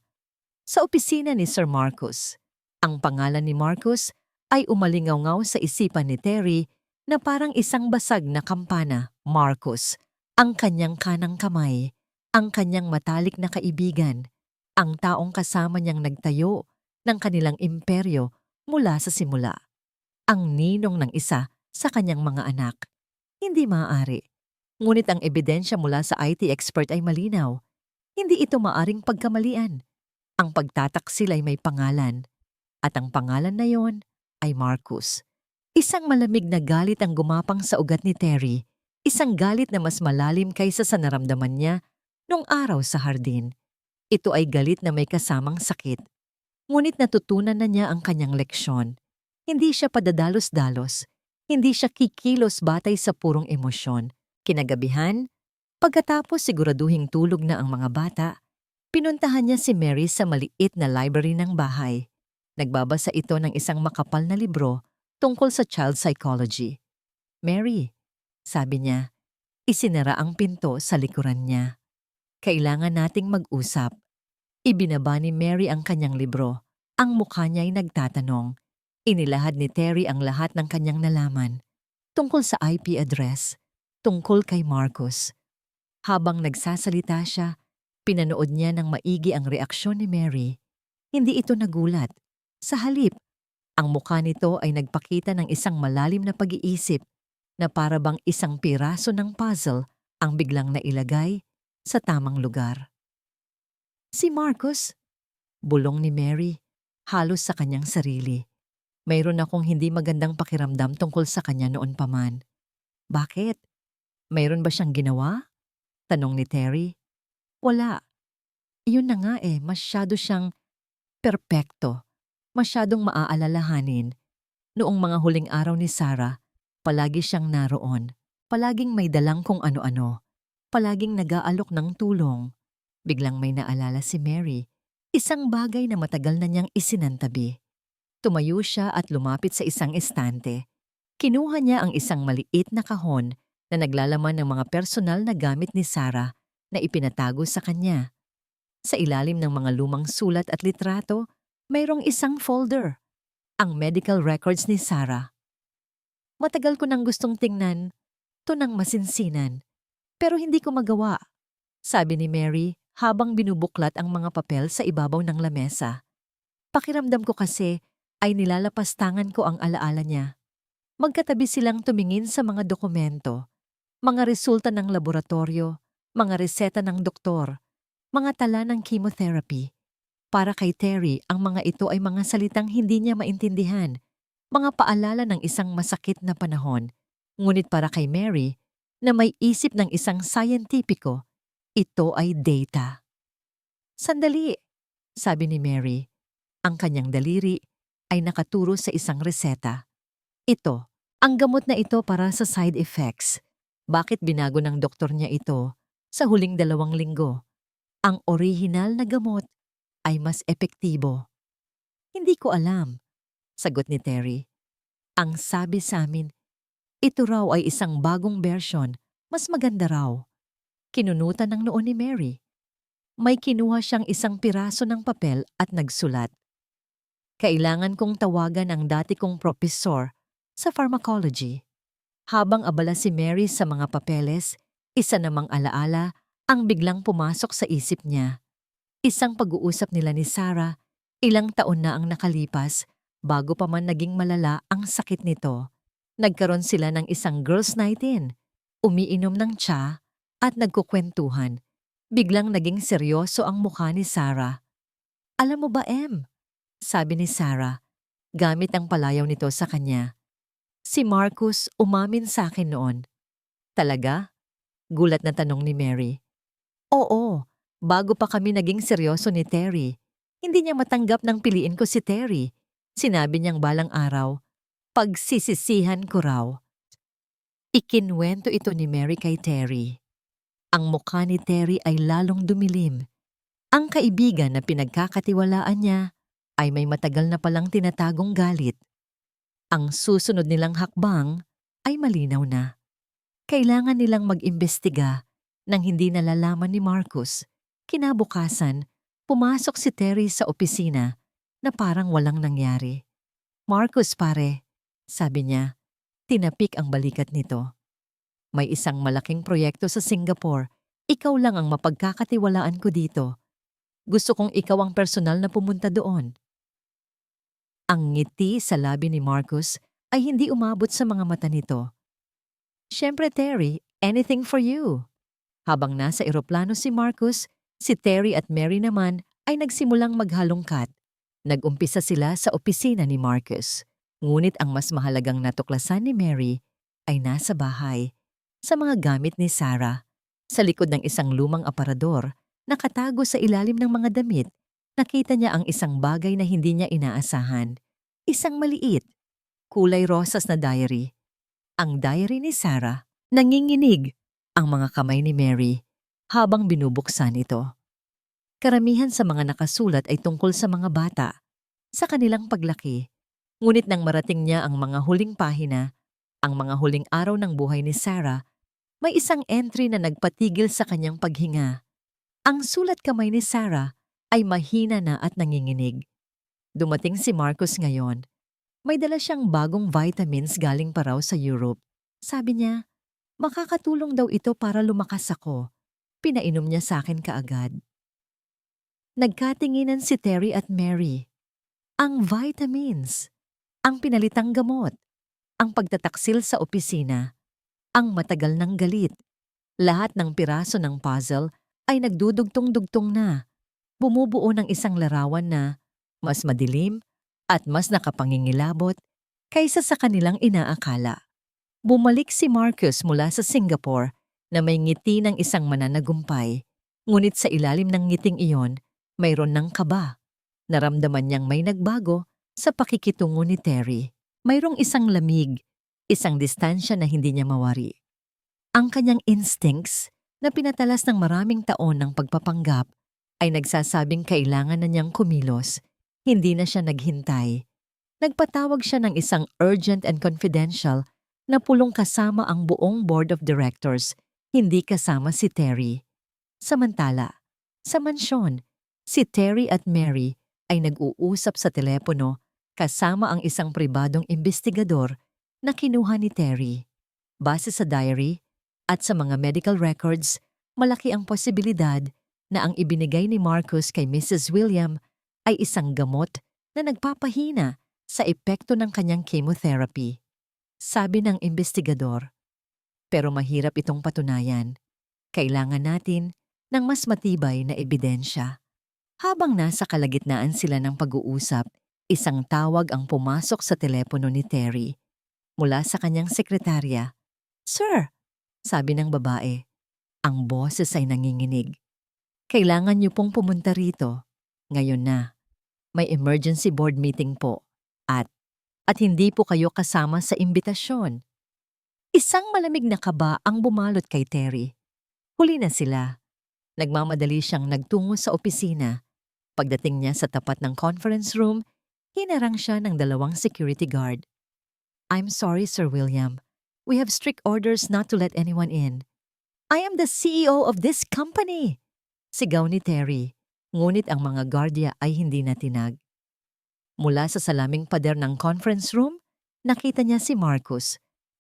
Sa opisina ni Sir Marcus. Ang pangalan ni Marcus ay umalingaw-ngaw sa isipan ni Terry na parang isang basag na kampana. Marcus, ang kanyang kanang kamay, ang kanyang matalik na kaibigan, ang taong kasama niyang nagtayo ng kanilang imperyo mula sa simula. Ang ninong ng isa sa kanyang mga anak. Hindi maaari. Ngunit ang ebidensya mula sa IT expert ay malinaw. Hindi ito maaring pagkamalian. Ang pagtataksil ay may pangalan. At ang pangalan na yon ay Marcus. Isang malamig na galit ang gumapang sa ugat ni Terry. Isang galit na mas malalim kaysa sa naramdaman niya nung araw sa hardin. Ito ay galit na may kasamang sakit. Ngunit natutunan na niya ang kanyang leksyon. Hindi siya padadalos-dalos. Hindi siya kikilos batay sa purong emosyon. Kinagabihan, pagkatapos siguraduhing tulog na ang mga bata, pinuntahan niya si Mary sa maliit na library ng bahay. Nagbabasa ito ng isang makapal na libro tungkol sa child psychology. "Mary," sabi niya, isinara ang pinto sa likuran niya. "Kailangan nating mag-usap." Ibinaba ni Mary ang kanyang libro. Ang mukha niya ay nagtatanong. Inilahad ni Terry ang lahat ng kanyang nalaman. Tungkol sa IP address, tungkol kay Marcus. Habang nagsasalita siya, pinanood niya ng maigi ang reaksyon ni Mary. Hindi ito nagulat. Sa halip, ang mukha nito ay nagpakita ng isang malalim na pag-iisip na para bang isang piraso ng puzzle ang biglang nailagay sa tamang lugar. Si Marcus, bulong ni Mary, halos sa kanyang sarili. Mayroon akong hindi magandang pakiramdam tungkol sa kanya noon pa man. Bakit? Mayroon ba siyang ginawa? Tanong ni Terry. Wala. Iyon na nga masyado siyang perpekto. Masyadong maaalalahanin. Noong mga huling araw ni Sarah, palagi siyang naroon. Palaging may dalang kung ano-ano. Palaging nag-aalok ng tulong. Biglang may naalala si Mary. Isang bagay na matagal na niyang isinantabi. Tumayo siya at lumapit sa isang estante. Kinuha niya ang isang maliit na kahon na naglalaman ng mga personal na gamit ni Sarah na ipinatago sa kanya. Sa ilalim ng mga lumang sulat at litrato, mayroong isang folder. Ang medical records ni Sarah. Matagal ko nang gustong tingnan, to nang masinsinan, pero hindi ko magawa, sabi ni Mary habang binubuklat ang mga papel sa ibabaw ng lamesa. Pakiramdam ko kasi ay nilalapastangan ko ang alaala niya. Magkatabi silang tumingin sa mga dokumento, mga resulta ng laboratorio, mga reseta ng doktor, mga tala ng chemotherapy. Para kay Terry, ang mga ito ay mga salitang hindi niya maintindihan, mga paalala ng isang masakit na panahon. Ngunit para kay Mary, na may isip ng isang scientifico, ito ay data. Sandali, sabi ni Mary. Ang kanyang daliri ay nakaturo sa isang reseta. Ito, ang gamot na ito para sa side effects. Bakit binago ng doktor niya ito sa huling 2 linggo? Ang orihinal na gamot ay mas epektibo. Hindi ko alam, sagot ni Terry. Ang sabi sa amin, ito raw ay isang bagong version, mas maganda raw. Kinunutan ng noo ni Mary. May kinuha siyang isang piraso ng papel at nagsulat. Kailangan kong tawagan ang dati kong propesor sa pharmacology. Habang abala si Mary sa mga papeles, isa namang alaala ang biglang pumasok sa isip niya. Isang pag-uusap nila ni Sarah, ilang taon na ang nakalipas bago pa man naging malala ang sakit nito. Nagkaroon sila ng isang girls' night in, umiinom ng tsa at nagkukwentuhan. Biglang naging seryoso ang mukha ni Sarah. Alam mo ba, Em? Sabi ni Sarah, gamit ang palayaw nito sa kanya. Si Marcus umamin sa akin noon. Talaga? Gulat na tanong ni Mary. Oo, bago pa kami naging seryoso ni Terry. Hindi niya matanggap nang piliin ko si Terry. Sinabi niyang balang araw, pagsisisihan ko raw. Ikinwento ito ni Mary kay Terry. Ang mukha ni Terry ay lalong dumilim. Ang kaibigan na pinagkakatiwalaan niya ay may matagal na palang tinatagong galit. Ang susunod nilang hakbang ay malinaw na. Kailangan nilang mag-imbestiga nang hindi nalalaman ni Marcus. Kinabukasan, pumasok si Terry sa opisina na parang walang nangyari. Marcus pare, sabi niya, tinapik ang balikat nito. May isang malaking proyekto sa Singapore. Ikaw lang ang mapagkakatiwalaan ko dito. Gusto kong ikaw ang personal na pumunta doon. Ang ngiti sa labi ni Marcus ay hindi umabot sa mga mata nito. Siyempre Terry, anything for you. Habang nasa eroplano si Marcus, si Terry at Mary naman ay nagsimulang maghalongkat. Nag-umpisa sila sa opisina ni Marcus. Ngunit ang mas mahalagang natuklasan ni Mary ay nasa bahay, sa mga gamit ni Sarah, sa likod ng isang lumang aparador, nakatago sa ilalim ng mga damit. Nakita niya ang isang bagay na hindi niya inaasahan. Isang maliit, kulay rosas na diary. Ang diary ni Sarah, nanginginig ang mga kamay ni Mary habang binubuksan ito. Karamihan sa mga nakasulat ay tungkol sa mga bata, sa kanilang paglaki. Ngunit nang marating niya ang mga huling pahina, ang mga huling araw ng buhay ni Sarah, may isang entry na nagpatigil sa kanyang paghinga. Ang sulat kamay ni Sarah ay mahina na at nanginginig. Dumating si Marcus ngayon. May dala siyang bagong vitamins galing pa raw sa Europe. Sabi niya, makakatulong daw ito para lumakas ako. Pinainom niya sa akin kaagad. Nagkatinginan si Terry at Mary. Ang vitamins, ang pinalitang gamot, ang pagtataksil sa opisina, ang matagal ng galit. Lahat ng piraso ng puzzle ay nagdudugtong-dugtong na, bumubuo ng isang larawan na mas madilim at mas nakapangingilabot kaysa sa kanilang inaakala. Bumalik si Marcus mula sa Singapore na may ngiti ng isang mananagumpay, ngunit sa ilalim ng ngiting iyon, mayroon ng kaba. Naramdaman niyang may nagbago sa pakikitungo ni Terry. Mayroong isang lamig, isang distansya na hindi niya mawari. Ang kanyang instincts na pinatalas ng maraming taon ng pagpapanggap ay nagsasabing kailangan na niyang kumilos. Hindi na siya naghintay. Nagpatawag siya ng isang urgent and confidential na pulong kasama ang buong board of directors, hindi kasama si Terry. Samantala, sa mansyon, si Terry at Mary ay nag-uusap sa telepono kasama ang isang pribadong investigador na kinuha ni Terry. Base sa diary at sa mga medical records, malaki ang posibilidad na ang ibinigay ni Marcus kay Mrs. William ay isang gamot na nagpapahina sa epekto ng kanyang chemotherapy. Sabi ng investigador. Pero mahirap itong patunayan. Kailangan natin ng mas matibay na ebidensya. Habang nasa kalagitnaan sila ng pag-uusap, isang tawag ang pumasok sa telepono ni Terry. Mula sa kanyang sekretarya. "Sir," sabi ng babae. Ang boses ay nanginginig. "Kailangan niyo pong pumunta rito. Ngayon na. May emergency board meeting po. At hindi po kayo kasama sa imbitasyon." Isang malamig na kaba ang bumalot kay Terry. Huli na sila. Nagmamadali siyang nagtungo sa opisina. Pagdating niya sa tapat ng conference room, hinarang siya ng 2 security guard. "I'm sorry, Sir William. We have strict orders not to let anyone in. I am the CEO of this company!" Sigaw ni Terry, ngunit ang mga guardia ay hindi natinag. Mula sa salaming pader ng conference room, nakita niya si Marcus.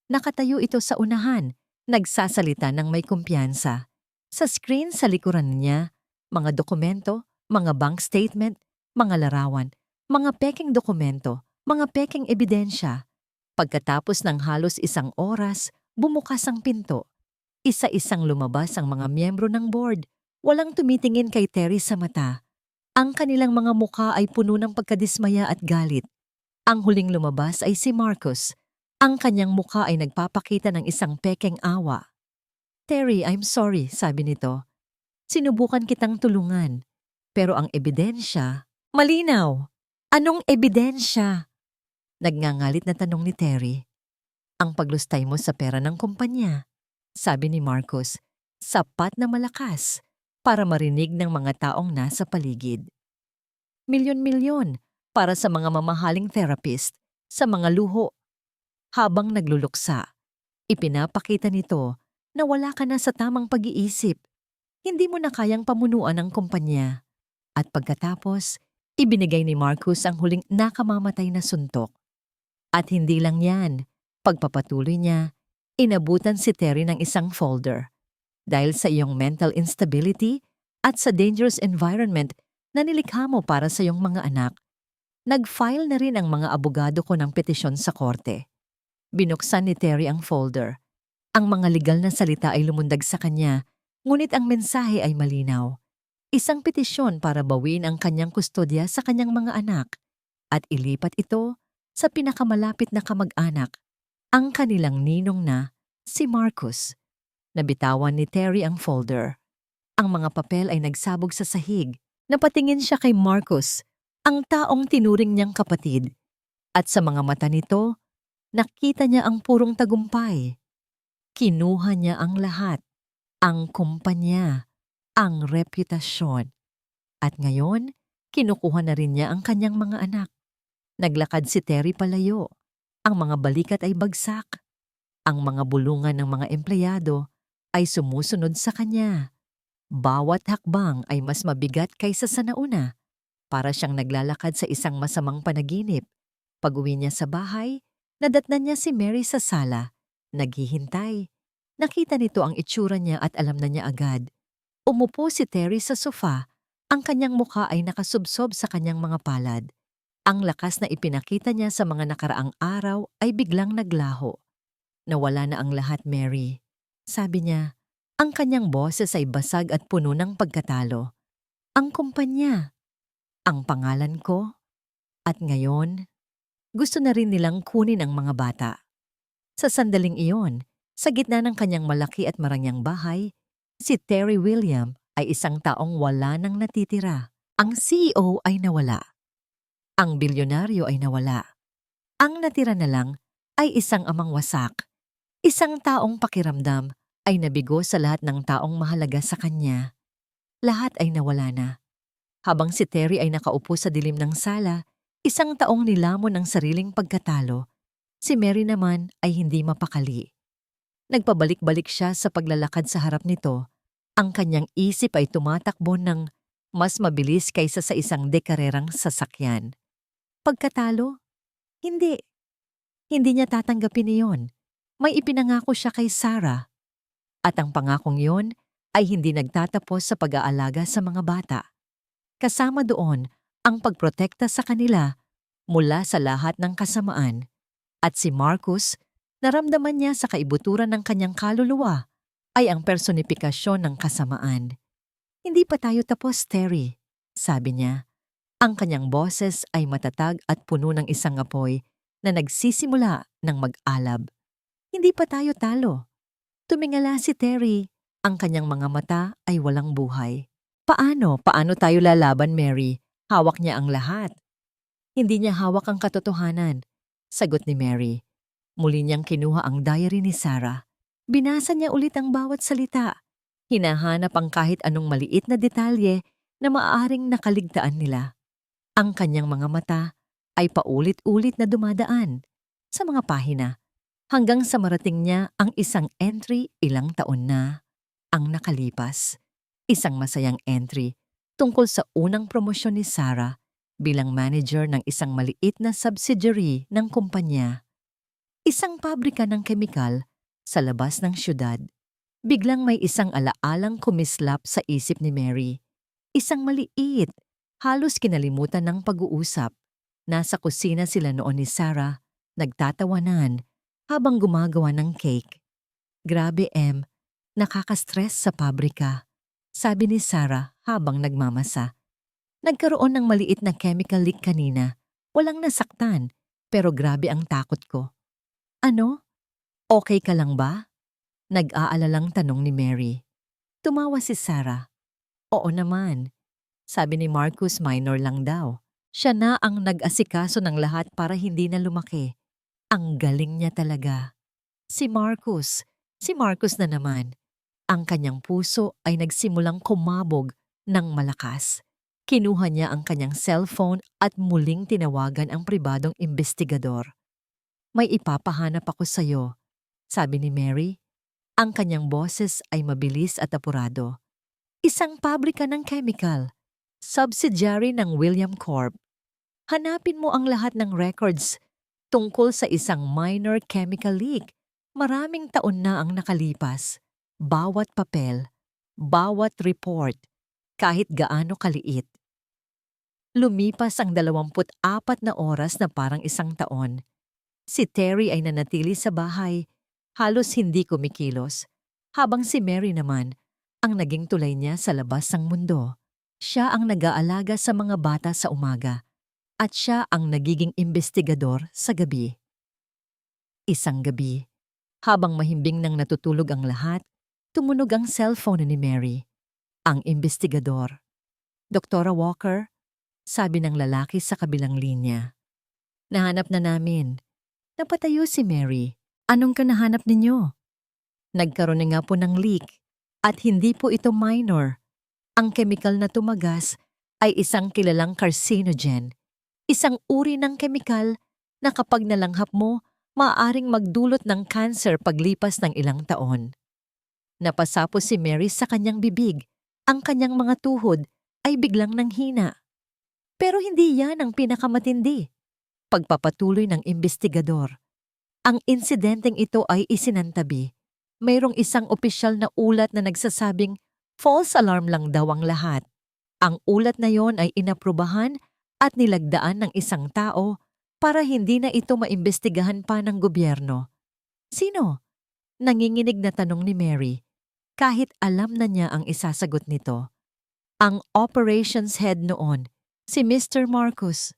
Nakatayo ito sa unahan, nagsasalita ng may kumpiyansa. Sa screen sa likuran niya, mga dokumento, mga bank statement, mga larawan, mga peking dokumento, mga peking ebidensya. Pagkatapos ng halos 1 oras, bumukas ang pinto. Isa-isang lumabas ang mga miyembro ng board. Walang tumitingin kay Terry sa mata. Ang kanilang mga mukha ay puno ng pagkadismaya at galit. Ang huling lumabas ay si Marcus. Ang kanyang mukha ay nagpapakita ng isang pekeng awa. "Terry, I'm sorry," sabi nito. "Sinubukan kitang tulungan. Pero ang ebidensya..." "Malinaw! Anong ebidensya?" Nagngangalit na tanong ni Terry. "Ang paglustay mo sa pera ng kumpanya," sabi ni Marcus, sapat na malakas para marinig ng mga taong nasa paligid. "Milyon-milyon para sa mga mamahaling therapist, sa mga luho." Habang nagluluksa, ipinapakita nito na wala ka na sa tamang pag-iisip. Hindi mo na kayang pamunuan ang kumpanya. At pagkatapos, ibinigay ni Marcus ang huling nakamamatay na suntok. At hindi lang yan, pagpapatuloy niya, inabutan si Terry ng isang folder. Dahil sa iyong mental instability at sa dangerous environment na nilikha mo para sa iyong mga anak, nag-file na rin ang mga abogado ko ng petisyon sa korte. Binuksan ni Terry ang folder. Ang mga legal na salita ay lumundag sa kanya, ngunit ang mensahe ay malinaw. Isang petisyon para bawiin ang kanyang kustodya sa kanyang mga anak at ilipat ito sa pinakamalapit na kamag-anak, ang kanilang ninong na si Marcus. Nabitawan ni Terry ang folder. Ang mga papel ay nagsabog sa sahig. Napatingin siya kay Marcus, ang taong tinuring niyang kapatid. At sa mga mata nito, nakita niya ang purong tagumpay. Kinuha niya ang lahat, ang kumpanya, ang reputasyon. At ngayon, kinukuha na rin niya ang kanyang mga anak. Naglakad si Terry palayo. Ang mga balikat ay bagsak. Ang mga bulungan ng mga empleyado ay sumusunod sa kanya. Bawat hakbang ay mas mabigat kaysa sa nauna. Para siyang naglalakad sa isang masamang panaginip. Pag-uwi niya sa bahay, nadatnan niya si Mary sa sala. Naghihintay. Nakita nito ang itsura niya at alam na niya agad. Umupo si Terry sa sofa. Ang kanyang mukha ay nakasubsob sa kanyang mga palad. Ang lakas na ipinakita niya sa mga nakaraang araw ay biglang naglaho. "Nawala na ang lahat, Mary." Sabi niya, Ang kanyang boses ay basag at puno ng pagkatalo. Ang kumpanya, ang pangalan ko, at ngayon, gusto na rin nilang kunin ang mga bata. Sa sandaling iyon, sa gitna ng kanyang malaki at marangyang bahay, si Terry William ay isang taong wala nang natitira. Ang CEO ay nawala. Ang bilyonaryo ay nawala. Ang natira na lang ay isang amang wasak. Isang taong pakiramdam ay nabigo sa lahat ng taong mahalaga sa kanya. Lahat ay nawala na. Habang si Terry ay nakaupo sa dilim ng sala, isang taong nilamon ng sariling pagkatalo, si Mary naman ay hindi mapakali. Nagpabalik-balik siya sa paglalakad sa harap nito. Ang kanyang isip ay tumatakbo ng mas mabilis kaysa sa isang dekarerang sasakyan. Pagkatalo? Hindi. Hindi niya tatanggapin iyon. May ipinangako siya kay Sarah. At ang pangakong iyon ay hindi nagtatapos sa pag-aalaga sa mga bata. Kasama doon ang pagprotekta sa kanila mula sa lahat ng kasamaan. At si Marcus, naramdaman niya sa kaibuturan ng kanyang kaluluwa ay ang personifikasyon ng kasamaan. Hindi pa tayo tapos, Terry, sabi niya. Ang kanyang boses ay matatag at puno ng isang apoy na nagsisimula ng mag-alab. Hindi pa tayo talo. Tumingala si Terry. Ang kanyang mga mata ay walang buhay. Paano? Paano tayo lalaban, Mary? Hawak niya ang lahat. Hindi niya hawak ang katotohanan, sagot ni Mary. Muli niyang kinuha ang diary ni Sarah. Binasa niya ulit ang bawat salita. Hinahanap ang kahit anong maliit na detalye na maaaring nakaligtaan nila. Ang kanyang mga mata ay paulit-ulit na dumadaan sa mga pahina hanggang sa marating niya ang isang entry ilang taon na ang nakalipas. Isang masayang entry tungkol sa unang promosyon ni Sarah bilang manager ng isang maliit na subsidiary ng kumpanya. Isang pabrika ng kemikal sa labas ng syudad. Biglang may isang alaalang kumislap sa isip ni Mary. Isang maliit, halos kinalimutan ng pag-uusap. Nasa kusina sila noon ni Sarah, nagtatawanan habang gumagawa ng cake. Grabe, Em, nakaka-stress sa pabrika, sabi ni Sarah habang nagmamasa. Nagkaroon ng maliit na chemical leak kanina. Walang nasaktan, pero grabe ang takot ko. Ano? Okay ka lang ba? Nag-aalalang tanong ni Mary. Tumawa si Sarah. Oo naman. Sabi ni Marcus, minor lang daw. Siya na ang nag-asikaso ng lahat para hindi na lumaki. Ang galing niya talaga. Si Marcus na naman. Ang kanyang puso ay nagsimulang kumabog ng malakas. Kinuha niya ang kanyang cellphone at muling tinawagan ang pribadong investigador. May ipapahanap ako sa'yo, sabi ni Mary. Ang kanyang boses ay mabilis at apurado. Isang pabrika ng chemical, subsidiary ng William Corp. Hanapin mo ang lahat ng records tungkol sa isang minor chemical leak. Maraming taon na ang nakalipas. Bawat papel, bawat report, kahit gaano kaliit. Lumipas ang 24 na oras na parang isang taon. Si Terry ay nanatili sa bahay, halos hindi kumikilos, habang si Mary naman ang naging tulay niya sa labas ng mundo. Siya ang nag-aalaga sa mga bata sa umaga at siya ang nagiging investigador sa gabi. Isang gabi, habang mahimbing nang natutulog ang lahat, tumunog ang cellphone ni Mary. Ang investigador. Dr. Walker, sabi ng lalaki sa kabilang linya. Nahanap na namin. Napatayo si Mary. Anong kanahanap ninyo? Nagkaroon na nga po ng leak at hindi po ito minor. Ang chemical na tumagas ay isang kilalang carcinogen. Isang uri ng chemical na kapag nalanghap mo, maaaring magdulot ng cancer paglipas ng ilang taon. Napasapos si Mary sa kanyang bibig. Ang kanyang mga tuhod ay biglang nanghina. Pero hindi yan ang pinakamatindi. Pagpapatuloy ng investigador. Ang insidenteng ito ay isinantabi. Mayroong isang opisyal na ulat na nagsasabing false alarm lang daw ang lahat. Ang ulat na yon ay inaprubahan at nilagdaan ng isang tao para hindi na ito maimbestigahan pa ng gobyerno. Sino? Nanginginig na tanong ni Mary. kahit alam na niya ang isasagot nito. Ang operations head noon, si Mr. Marcus.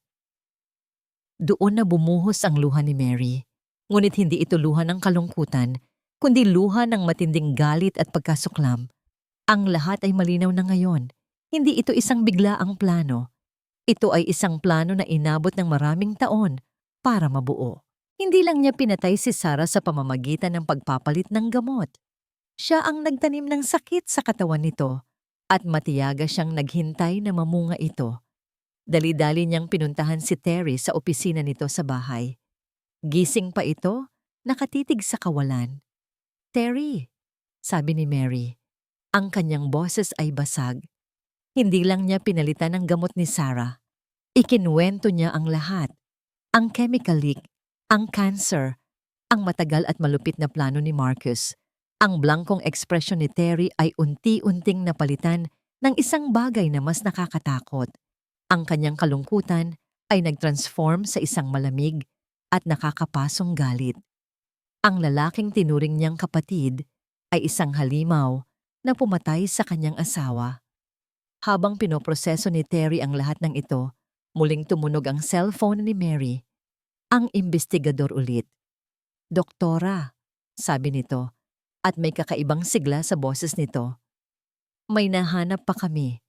Doon na bumuhos ang luha ni Mary. Ngunit hindi ito luha ng kalungkutan, kundi luha ng matinding galit at pagkasuklam. Ang lahat ay malinaw na ngayon. Hindi ito isang biglaang plano. Ito ay isang plano na inabot ng maraming taon para mabuo. Hindi lang niya pinatay si Sarah sa pamamagitan ng pagpapalit ng gamot. Siya ang nagtanim ng sakit sa katawan nito at matiyaga siyang naghintay na mamunga ito. Dali-dali niyang pinuntahan si Terry sa opisina nito sa bahay. Gising pa ito, nakatitig sa kawalan. "Terry," sabi ni Mary. Ang kanyang boses ay basag. Hindi lang niya pinalitan ang gamot ni Sarah. Ikinuwento niya ang lahat. Ang chemical leak, ang cancer, ang matagal at malupit na plano ni Marcus. Ang blankong ekspresyon ni Terry ay unti-unting napalitan ng isang bagay na mas nakakatakot. Ang kanyang kalungkutan ay nag-transform sa isang malamig at nakakapasong galit. Ang lalaking tinuring niyang kapatid ay isang halimaw na pumatay sa kanyang asawa. Habang pinoproseso ni Terry ang lahat ng ito, muling tumunog ang cellphone ni Mary. Ang imbestigador ulit. "Doktora," sabi nito, at may kakaibang sigla sa boses nito. "May nahanap pa kami.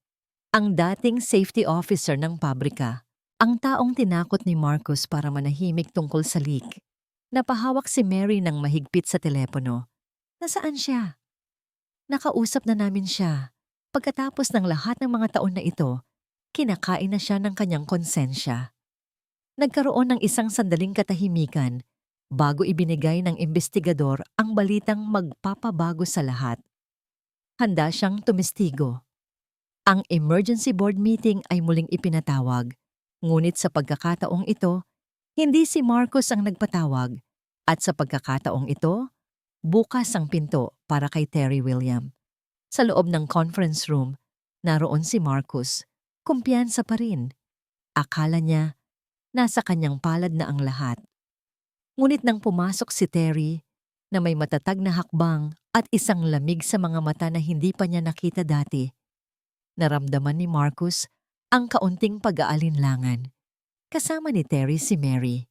Ang dating safety officer ng pabrika, ang taong tinakot ni Marcus para manahimik tungkol sa leak." Napahawak si Mary ng mahigpit sa telepono. "Nasaan siya?" "Nakausap na namin siya. Pagkatapos ng lahat ng mga taon na ito, kinakain na siya ng kanyang konsensya." Nagkaroon ng isang sandaling katahimikan bago ibinigay ng imbestigador ang balitang magpapabago sa lahat. Handa siyang tumistigo. Ang emergency board meeting ay muling ipinatawag, ngunit sa pagkakataong ito, hindi si Marcus ang nagpatawag, at sa pagkakataong ito, bukas ang pinto para kay Terry William. Sa loob ng conference room, naroon si Marcus, kumpiyansa pa rin. Akala niya, nasa kanyang palad na ang lahat. Ngunit nang pumasok si Terry, na may matatag na hakbang at isang lamig sa mga mata na hindi pa niya nakita dati, naramdaman ni Marcus ang kaunting pag-aalinlangan. Kasama ni Terry si Mary.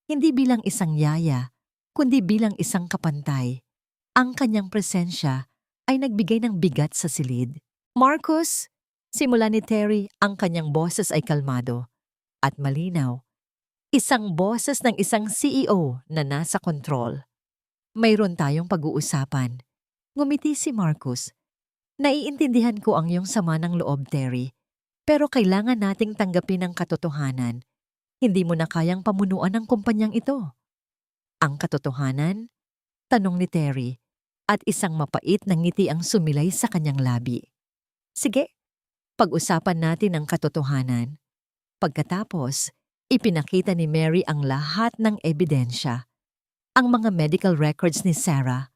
Hindi bilang isang yaya, kundi bilang isang kapantay. Ang kanyang presensya ay nagbigay ng bigat sa silid. "Marcus!" Simula ni Terry, ang kanyang boses ay kalmado at malinaw. Isang boses ng isang CEO na nasa kontrol. "Mayroon tayong pag-uusapan." Ngumiti si Marcus. "Naiintindihan ko ang iyong sama ng loob, Terry. Pero kailangan nating tanggapin ang katotohanan. Hindi mo na kayang pamunuan ang kumpanyang ito." "Ang katotohanan?" tanong ni Terry, at isang mapait na ngiti ang sumilay sa kanyang labi. "Sige, pag-usapan natin ang katotohanan." Pagkatapos, ipinakita ni Mary ang lahat ng ebidensya. Ang mga medical records ni Sarah,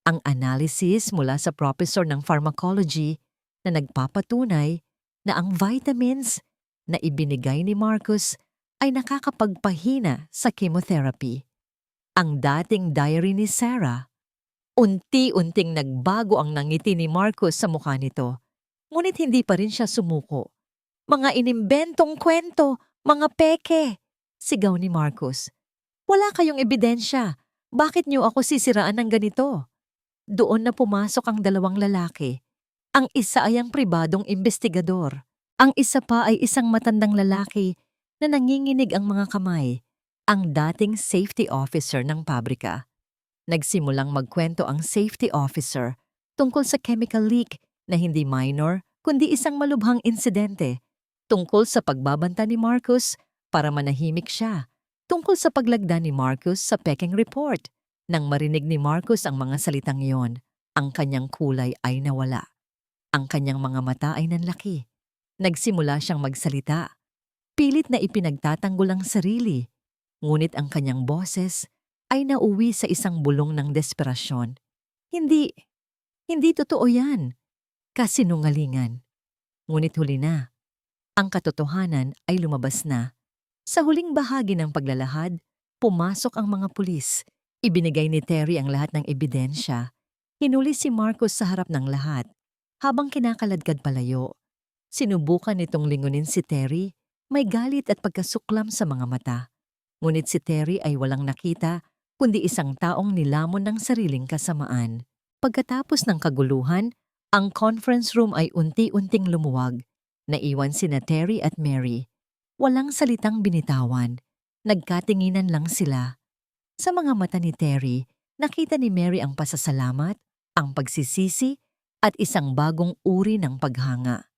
ang analysis mula sa professor ng pharmacology na nagpapatunay na ang vitamins na ibinigay ni Marcus ay nakakapagpahina sa chemotherapy. Ang dating diary ni Sarah. Unti-unting nagbago ang nangiti ni Marcus sa mukha nito. Ngunit hindi pa rin siya sumuko. "Mga inimbentong kwento, mga peke!" sigaw ni Marcus. "Wala kayong ebidensya. Bakit niyo ako sisiraan ng ganito?" Doon na pumasok ang dalawang lalaki. Ang isa ay ang pribadong imbestigador. Ang isa pa ay isang matandang lalaki na nanginginig ang mga kamay, ang dating safety officer ng pabrika. Nagsimulang magkwento ang safety officer tungkol sa chemical leak na hindi minor kundi isang malubhang insidente, tungkol sa pagbabanta ni Marcus para manahimik siya, tungkol sa paglagda ni Marcus sa peking report. Nang marinig ni Marcus ang mga salitang iyon, ang kanyang kulay ay nawala. Ang kanyang mga mata ay nanlaki. Nagsimula siyang magsalita. Pilit na ipinagtatanggol ang sarili. Ngunit ang kanyang boses ay nauwi sa isang bulong ng desperasyon. Hindi totoo yan. Kasinungalingan." Ngunit huli na. Ang katotohanan ay lumabas na. Sa huling bahagi ng paglalahad, pumasok ang mga pulis. Ibinigay ni Terry ang lahat ng ebidensya. Hinuli si Marcos sa harap ng lahat habang kinakaladkad palayo. Sinubukan nitong lingunin si Terry, may galit at pagkasuklam sa mga mata. Ngunit si Terry ay walang nakita kundi isang taong nilamon ng sariling kasamaan. Pagkatapos ng kaguluhan, ang conference room ay unti-unting lumuwag. Naiwan sina Terry at Mary. Walang salitang binitawan. Nagkatinginan lang sila. Sa mga mata ni Terry, nakita ni Mary ang pasasalamat, ang pagsisisi, at isang bagong uri ng paghanga.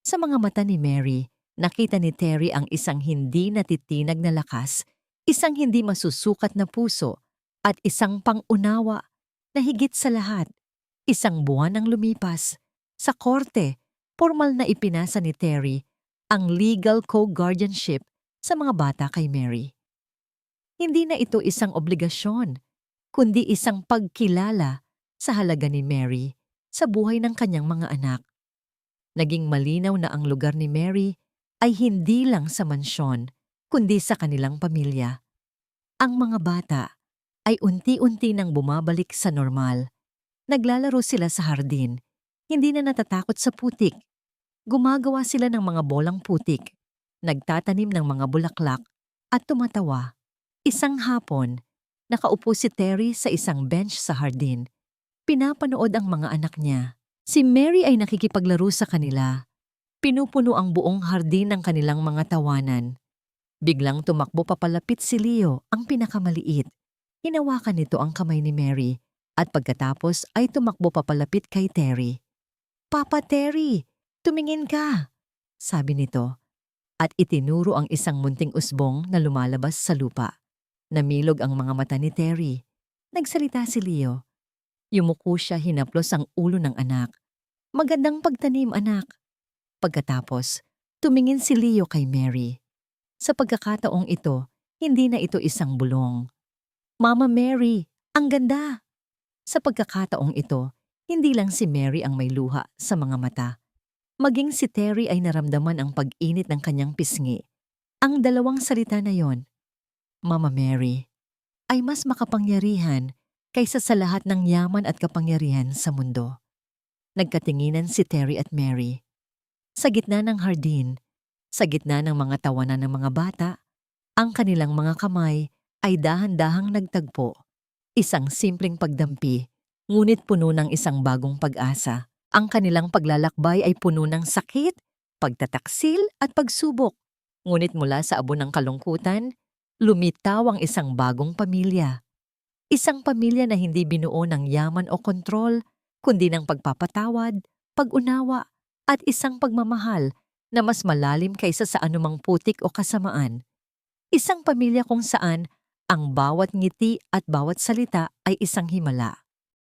Sa mga mata ni Mary, nakita ni Terry ang isang hindi natitinag na lakas, isang hindi masusukat na puso, at isang pangunawa na higit sa lahat. Isang buwan ang lumipas. Sa korte, formal na ipinasa ni Terry ang legal co-guardianship sa mga bata kay Mary. Hindi na ito isang obligasyon, kundi isang pagkilala sa halaga ni Mary sa buhay ng kanyang mga anak. Naging malinaw na ang lugar ni Mary ay hindi lang sa mansyon, kundi sa kanilang pamilya. Ang mga bata ay unti-unti nang bumabalik sa normal. Naglalaro sila sa hardin, hindi na natatakot sa putik. Gumagawa sila ng mga bolang putik, nagtatanim ng mga bulaklak, at tumatawa. Isang hapon, nakaupo si Terry sa isang bench sa hardin. Pinapanood ang mga anak niya. Si Mary ay nakikipaglaro sa kanila. Pinupuno ang buong hardin ng kanilang mga tawanan. Biglang tumakbo papalapit si Leo, ang pinakamaliit. Hinawakan nito ang kamay ni Mary at pagkatapos ay tumakbo papalapit kay Terry. "Papa Terry, tumingin ka," sabi nito. At itinuro ang isang munting usbong na lumalabas sa lupa. Namilog ang mga mata ni Terry. Nagsalita si Leo. Yumuko siya, hinaplos ang ulo ng anak. "Magandang pagtanim, anak." Pagkatapos, tumingin si Leo kay Mary. Sa pagkakataong ito, hindi na ito isang bulong. "Mama Mary, ang ganda!" Sa pagkakataong ito, hindi lang si Mary ang may luha sa mga mata. Maging si Terry ay naramdaman ang pag-init ng kanyang pisngi. Ang dalawang salita na yon, Mama Mary, ay mas makapangyarihan kaysa sa lahat ng yaman at kapangyarihan sa mundo. Nagkatinginan si Terry at Mary. Sa gitna ng hardin, sa gitna ng mga tawanan ng mga bata, ang kanilang mga kamay ay dahan-dahang nagtagpo. Isang simpleng pagdampi, ngunit puno ng isang bagong pag-asa. Ang kanilang paglalakbay ay puno ng sakit, pagtataksil at pagsubok. Ngunit mula sa abo ng kalungkutan, lumitaw ang isang bagong pamilya. Isang pamilya na hindi binuo ng yaman o kontrol, kundi ng pagpapatawad, pag-unawa, at isang pagmamahal na mas malalim kaysa sa anumang putik o kasamaan. Isang pamilya kung saan ang bawat ngiti at bawat salita ay isang himala.